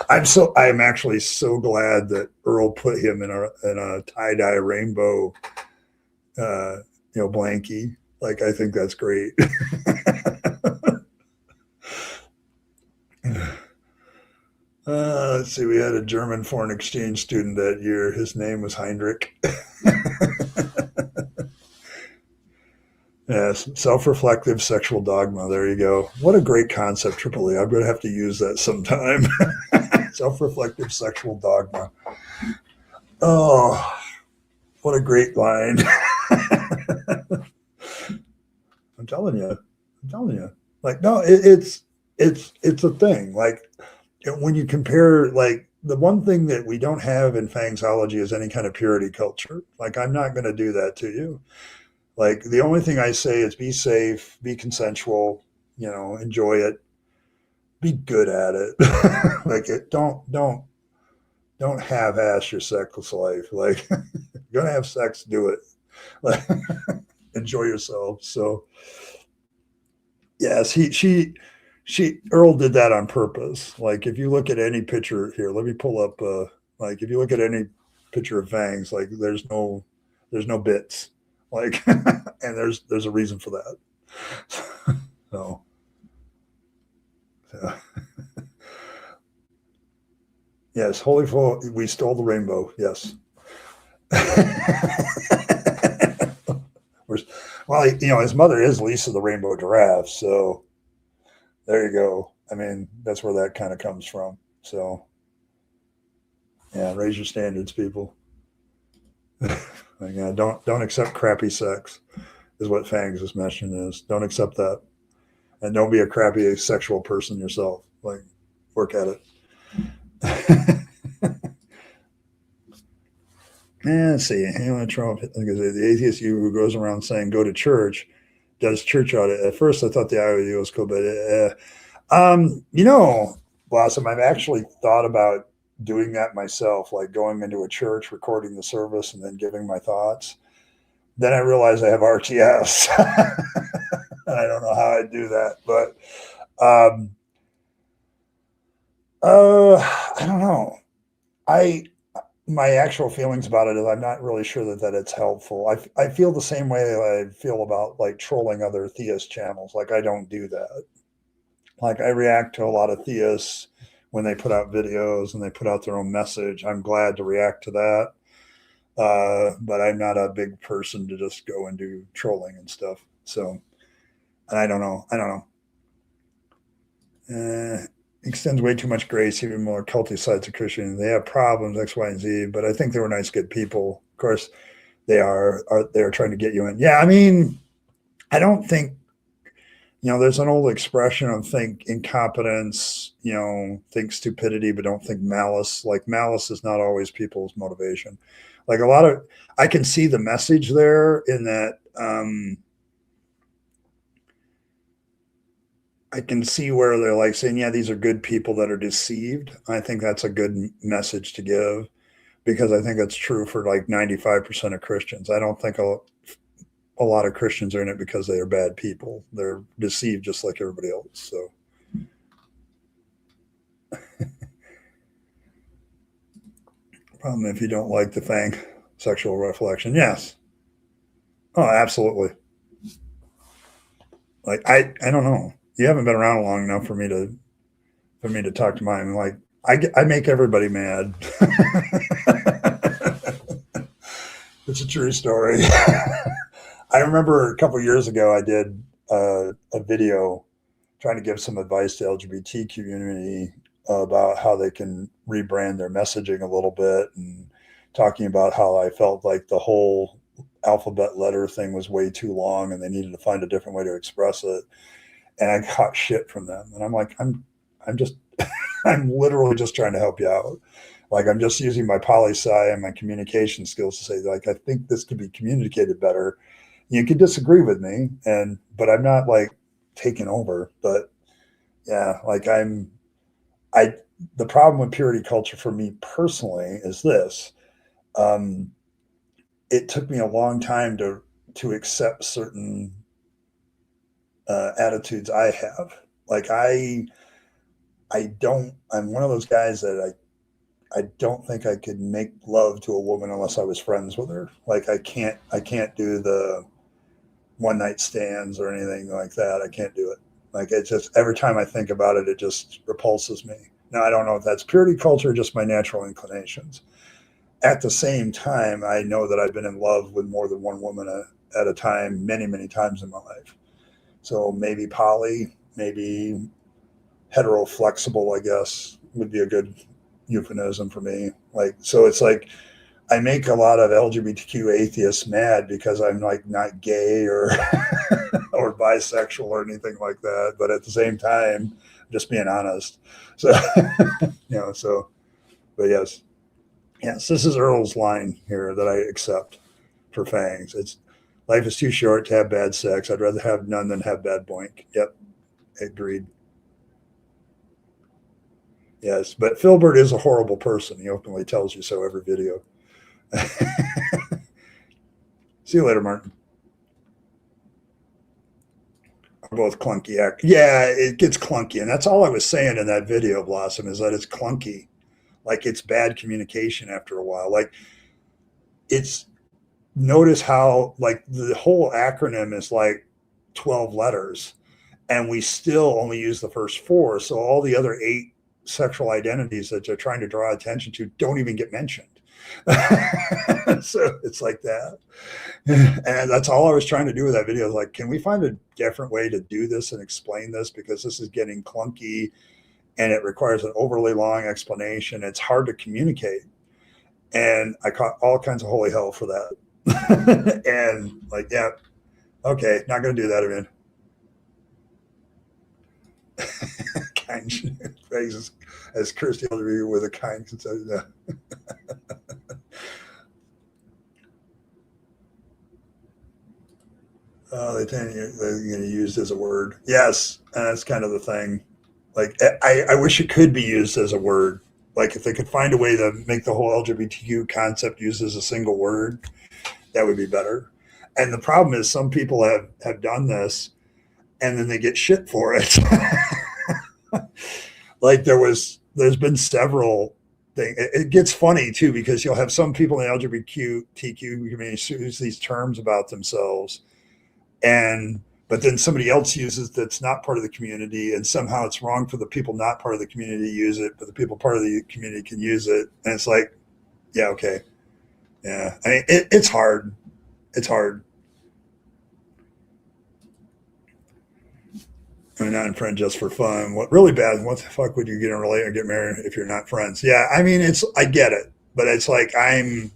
I'm actually so glad that Earl put him in a tie dye rainbow uh, blankie. Like I think that's great. Let's see. We had a German foreign exchange student that year. His name was Heinrich. Yes, self-reflective sexual dogma. There you go. What a great concept, Triple E. I'm going to have to use that sometime. Self-reflective sexual dogma. Oh, what a great line. I'm telling you. I'm telling you. Like, no, it's a thing. Like, when you compare, like, the one thing that we don't have in Fangsology is any kind of purity culture. Like, I'm not going to do that to you. Like, the only thing I say is be safe, be consensual, enjoy it, be good at it. Like, don't half-ass your sex life. Like, if you're gonna have sex, do it. Like, enjoy yourself. So, yes, Earl did that on purpose. Like, if you look at any picture here, let me pull up. Like, if you look at any picture of Fangs, like, there's no bits. Like, and there's a reason for that. So, yeah. Yes, holy full, we stole the rainbow. Yes. Well, his mother is Lisa the Rainbow Giraffe, so there you go. I mean, that's where that kind of comes from. So, yeah, raise your standards, people. Like, yeah, don't accept crappy sex, is what Fangs' mission is. Don't accept that, and don't be a crappy sexual person yourself. Like, work at it. Let's see. Trump, the atheist you who goes around saying go to church does church audit. At first, I thought the idea was cool, but Blossom, I've actually thought about doing that myself, like going into a church, recording the service, and then giving my thoughts. Then I realized I have RTS. I don't know how I'd do that, but I don't know. My actual feelings about it is I'm not really sure that it's helpful. I feel the same way I feel about like trolling other theist channels. Like, I don't do that. Like, I react to a lot of theists when they put out videos and they put out their own message. I'm glad to react to that. But I'm not a big person to just go and do trolling and stuff. So, and I don't know. Extends way too much grace, even more culty sides of Christians. They have problems, X, Y, and Z, but I think they were nice, good people. Of course, they're trying to get you in. Yeah, I mean, I don't think, there's an old expression of think incompetence, think stupidity, but don't think malice. Like, malice is not always people's motivation. Like, I can see the message there in that, I can see where they're like saying, yeah, these are good people that are deceived. I think that's a good message to give, because I think that's true for like 95% of Christians. I don't think a lot of Christians are in it because they are bad people. They're deceived just like everybody else. So, problem if you don't like the Fang sexual reflection. Yes. Oh, absolutely. Like, I don't know. You haven't been around long enough for me to talk to mine. Like, I make everybody mad. It's a true story. I remember a couple years ago, I did a video trying to give some advice to LGBT community about how they can rebrand their messaging a little bit, and talking about how I felt like the whole alphabet letter thing was way too long and they needed to find a different way to express it. And I got shit from them. And I'm like, I'm just, I'm literally just trying to help you out. Like, I'm just using my poli-sci and my communication skills to say, like, I think this could be communicated better. You can disagree with me, but I'm not like taking over. But yeah, like, the problem with purity culture for me personally is this. It took me a long time to accept certain attitudes I have. Like, I'm one of those guys that I don't think I could make love to a woman unless I was friends with her. Like, I can't do the one night stands or anything like that. I can't do it. Like, it's just, every time I think about it, it just repulses me. Now, I don't know if that's purity culture or just my natural inclinations. At the same time, I know that I've been in love with more than one woman at a time, many, many times in my life. So maybe poly, maybe hetero flexible, I guess would be a good euphemism for me. Like, so it's like I make a lot of LGBTQ atheists mad because I'm like not gay or or bisexual or anything like that, but at the same time, just being honest. So so but yes. Yes, this is Earl's line here that I accept for Fangs. It's life is too short to have bad sex. I'd rather have none than have bad boink. Yep, agreed. Yes, but Philbert is a horrible person. He openly tells you so every video. See you later, Martin. We're both clunky. Yeah, it gets clunky. And that's all I was saying in that video, Blossom, is that it's clunky. Like it's bad communication after a while. Like it's, notice how like the whole acronym is like 12 letters and we still only use the first four. So all the other 8 sexual identities that they're trying to draw attention to don't even get mentioned. So it's like that. And that's all I was trying to do with that video. Is like, can we find a different way to do this and explain this? Because this is getting clunky and it requires an overly long explanation. It's hard to communicate. And I caught all kinds of holy hell for that. And like, yeah, okay, not going to do that again. Kind as Kirsty Elder with a kind. They're going to use as a word. Yes, that's kind of the thing. Like, I wish it could be used as a word. Like, if they could find a way to make the whole LGBTQ concept used as a single word, that would be better. And the problem is some people have done this and then they get shit for it. Like there's been several things. It gets funny too, because you'll have some people in the LGBTQ community use these terms about themselves, but then somebody else uses that's not part of the community, and somehow it's wrong for the people not part of the community to use it, but the people part of the community can use it. And it's like, yeah, okay. Yeah. I mean, it's hard. It's hard. I mean, not friends just for fun. What really bad? What the fuck would you get in a relationship or get married if you're not friends? Yeah, I mean, I get it, but it's like I'm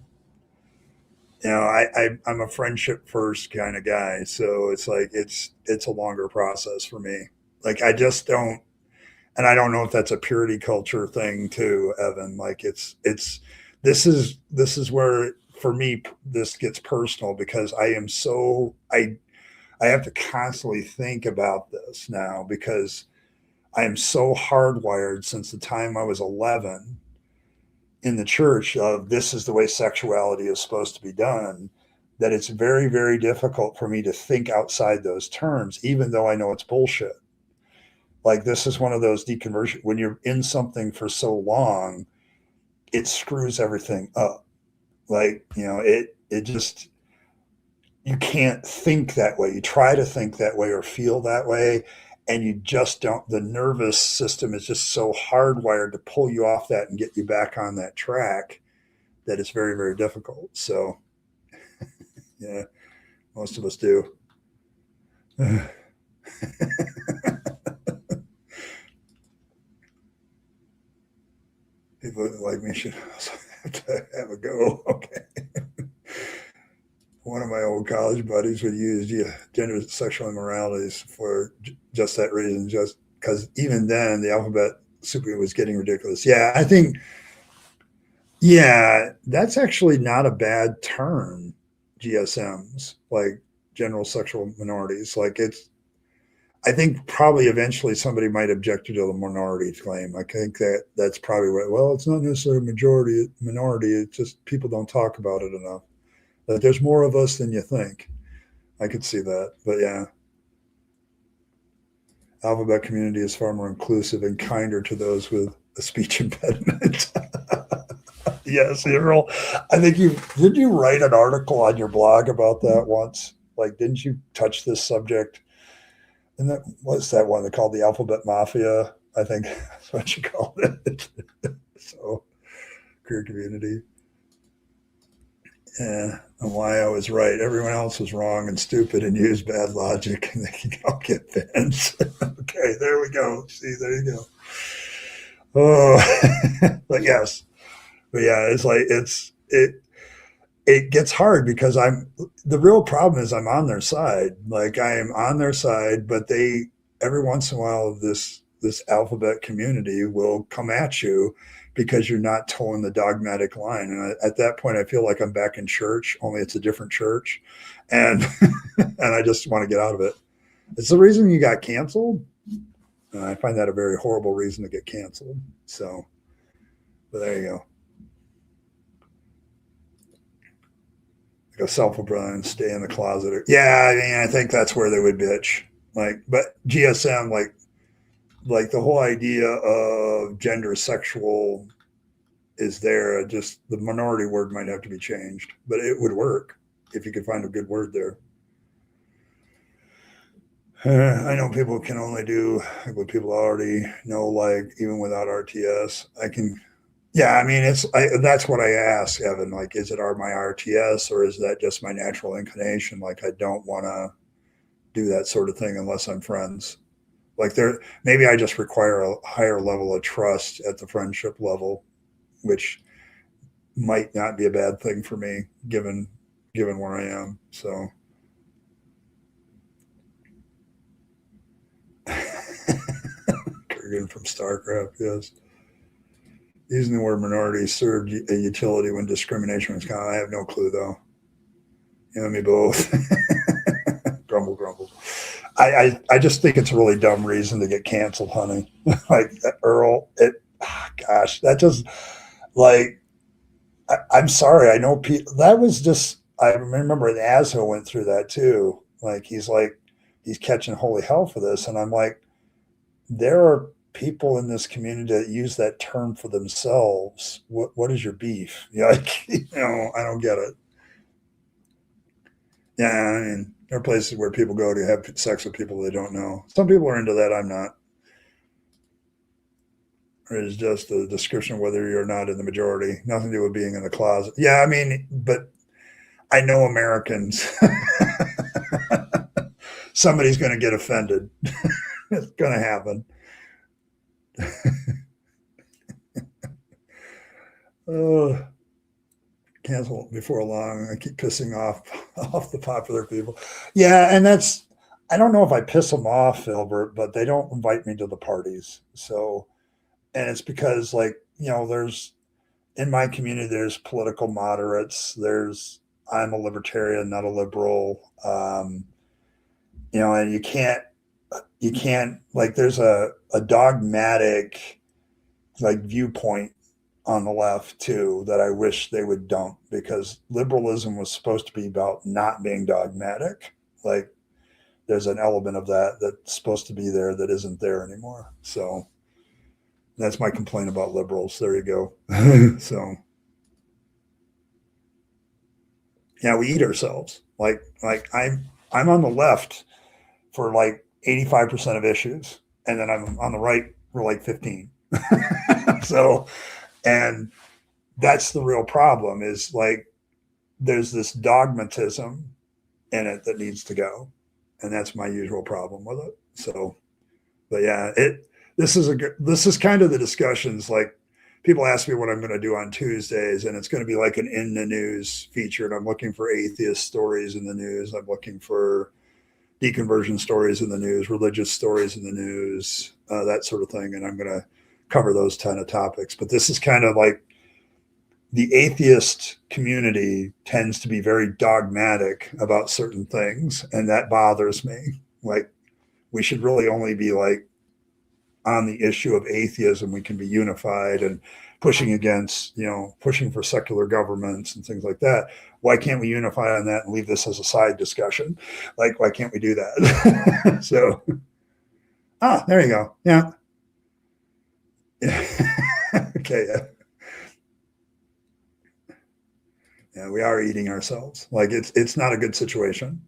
a friendship first kind of guy, so it's like it's a longer process for me. Like I just don't, and I don't know if that's a purity culture thing too, Evan. Like this is where for me this gets personal because I have to constantly think about this now because I am so hardwired since the time I was 11 in the church of this is the way sexuality is supposed to be done, that it's very, very difficult for me to think outside those terms, even though I know it's bullshit. Like this is one of those deconversion, when you're in something for so long, it screws everything up. Like, it just, you can't think that way. You try to think that way or feel that way, and you just don't. The nervous system is just so hardwired to pull you off that and get you back on that track that it's very, very difficult. So, yeah, most of us do. People like me should also have to have a go. Okay. One of my old college buddies would use gender sexual immoralities for just that reason, just because even then the alphabet super was getting ridiculous. Yeah, I think, yeah, that's actually not a bad term, GSMs, like general sexual minorities. Like I think probably eventually somebody might object to the minority claim. I think that's probably well, it's not necessarily minority. It's just people don't talk about it enough. But there's more of us than you think. I could see that. But yeah, alphabet community is far more inclusive and kinder to those with a speech impediment. Yes, Earl. I think did you write an article on your blog about that once? Like, didn't you touch this subject? And that was that one they called the Alphabet Mafia. I think that's what you called it. So, queer community. and why I was right. Everyone else was wrong and stupid and used bad logic, and they can all get bent. Okay, there we go. See, there you go. Oh, but yes, but yeah, it's like it gets hard because the real problem is I'm on their side. Like I am on their side, but they every once in a while this alphabet community will come at you because you're not towing the dogmatic line. And at that point, I feel like I'm back in church, only it's a different church, and and I just want to get out of it. It's the reason you got canceled. I find that a very horrible reason to get canceled. So, but there you go. Go self-employed and stay in the closet. Yeah, I mean, I think that's where they would bitch. Like, but GSM, like the whole idea of gender sexual is there. Just the minority word might have to be changed, but it would work if you could find a good word there. I know people can only do what people already know, like even without RTS. I can, yeah, I mean, that's what I ask, Evan. Like, is it my RTS or is that just my natural inclination? Like, I don't want to do that sort of thing unless I'm friends. Like, maybe I just require a higher level of trust at the friendship level, which might not be a bad thing for me, given where I am. So. Kurgan from StarCraft, yes. Using the word minority served a utility when discrimination was common. I have no clue, though. You and me both. Grumble, grumble. I just think it's a really dumb reason to get canceled, honey. Like Earl, gosh, that just like I'm sorry. I know that was just. I remember Asho went through that too. Like he's catching holy hell for this, and I'm like, there are people in this community that use that term for themselves. What is your beef? Like, I don't get it. Yeah, I mean, there are places where people go to have sex with people they don't know. Some people are into that. I'm not. It is just a description of whether you're not in the majority. Nothing to do with being in the closet. Yeah, I mean, but I know Americans. Somebody's going to get offended. It's going to happen. Oh, cancel before long. I keep pissing off the popular people. Yeah, and I don't know if I piss them off, Philbert, but they don't invite me to the parties. So, and it's because there's in my community there's political moderates. I'm a libertarian, not a liberal. And you can't like there's a dogmatic like viewpoint on the left too that I wish they would dump, because liberalism was supposed to be about not being dogmatic. Like there's an element of that that's supposed to be there that isn't there anymore. So that's my complaint about liberals. There you go. So yeah, we eat ourselves. Like I'm on the left for like 85% of issues, and then I'm on the right for like 15. So, and that's the real problem is like there's this dogmatism in it that needs to go, and that's my usual problem with it. So, but yeah, this is kind of the discussions. Like people ask me what I'm going to do on Tuesdays, and it's going to be like an in the news feature, and I'm looking for atheist stories in the news. I'm looking for deconversion stories in the news, religious stories in the news, that sort of thing, and I'm going to cover those kind of topics. But this is kind of like the atheist community tends to be very dogmatic about certain things, and that bothers me. Like we should really only be like on the issue of atheism. We can be unified and pushing against, pushing for secular governments and things like that. Why can't we unify on that and leave this as a side discussion? Like, why can't we do that? So, there you go. Yeah. Okay. Yeah, we are eating ourselves. Like it's not a good situation,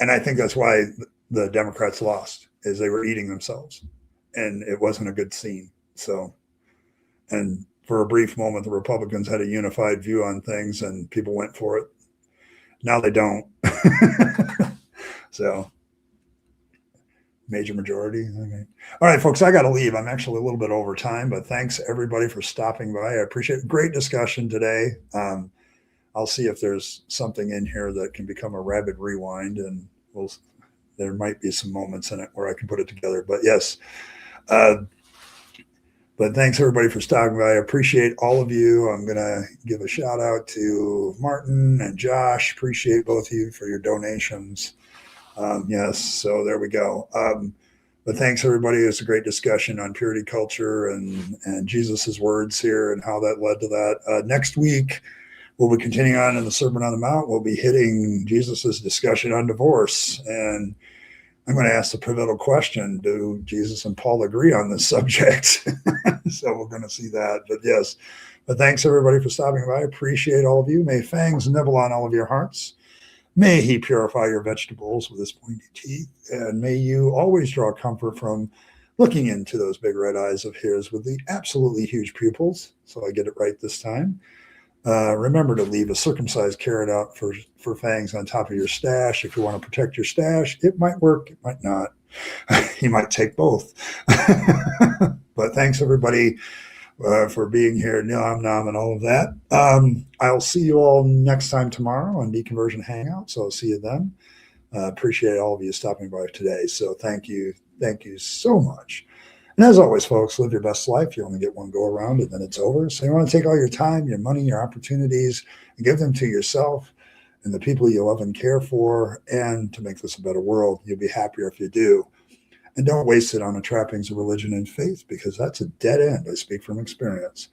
and I think that's why the Democrats lost, is they were eating themselves, and it wasn't a good scene. So, and for a brief moment, the Republicans had a unified view on things, and people went for it. Now they don't. So major majority. Okay. All right, folks, I got to leave. I'm actually a little bit over time, but thanks everybody for stopping by. I appreciate it. Great discussion today. I'll see if there's something in here that can become a Rabyd rewind, and there might be some moments in it where I can put it together. But yes, but thanks everybody for stopping by. I appreciate all of you. I'm going to give a shout out to Martin and Josh. Appreciate both of you for your donations. Yes, so there we go. But thanks everybody. It's a great discussion on purity culture and Jesus's words here and how that led to that. Next week, we'll be continuing on in the Sermon on the Mount. We'll be hitting Jesus's discussion on divorce. And I'm going to ask the pivotal question, do Jesus and Paul agree on this subject? So we're going to see that. But yes, but thanks everybody for stopping by. I appreciate all of you. May fangs nibble on all of your hearts. May he purify your vegetables with his pointy teeth. And may you always draw comfort from looking into those big red eyes of his with the absolutely huge pupils. So I get it right this time. Remember to leave a circumcised carrot out for fangs on top of your stash. If you want to protect your stash, it might work, it might not. You might take both. But thanks everybody for being here, Nom Nom and all of that. I'll see you all next time tomorrow on Deconversion Hangout. So I'll see you then. Appreciate all of you stopping by today. So thank you so much. And as always, folks, live your best life. You only get one go around and then it's over. So you want to take all your time, your money, your opportunities, and give them to yourself and the people you love and care for, and to make this a better world. You'll be happier if you do. And don't waste it on the trappings of religion and faith, because that's a dead end. I speak from experience.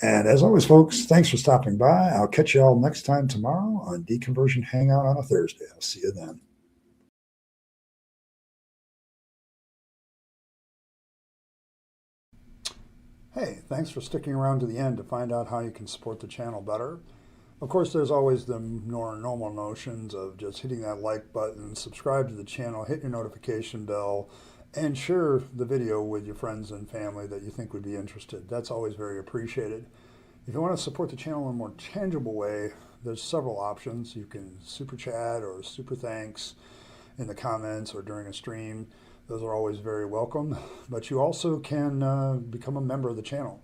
And as always, folks, thanks for stopping by. I'll catch you all next time tomorrow on Deconversion Hangout on a Thursday. I'll see you then. Hey, thanks for sticking around to the end to find out how you can support the channel better. Of course, there's always the more normal notions of just hitting that like button, subscribe to the channel, hit your notification bell, and share the video with your friends and family that you think would be interested. That's always very appreciated. If you want to support the channel in a more tangible way, there's several options. You can super chat or super thanks in the comments or during a stream. Those are always very welcome. But you also can become a member of the channel.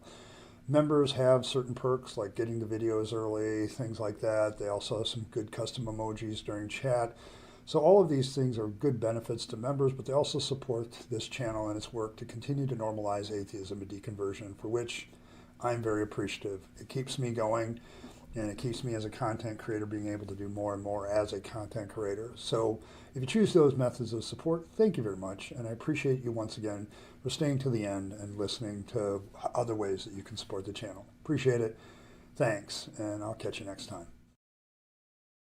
Members have certain perks like getting the videos early, things like that. They also have some good custom emojis during chat. So all of these things are good benefits to members, but they also support this channel and its work to continue to normalize atheism and deconversion, for which I'm very appreciative. It keeps me going, and it keeps me as a content creator being able to do more and more as a content creator. So if you choose those methods of support, thank you very much. And I appreciate you once again for staying to the end and listening to other ways that you can support the channel. Appreciate it. Thanks, and I'll catch you next time.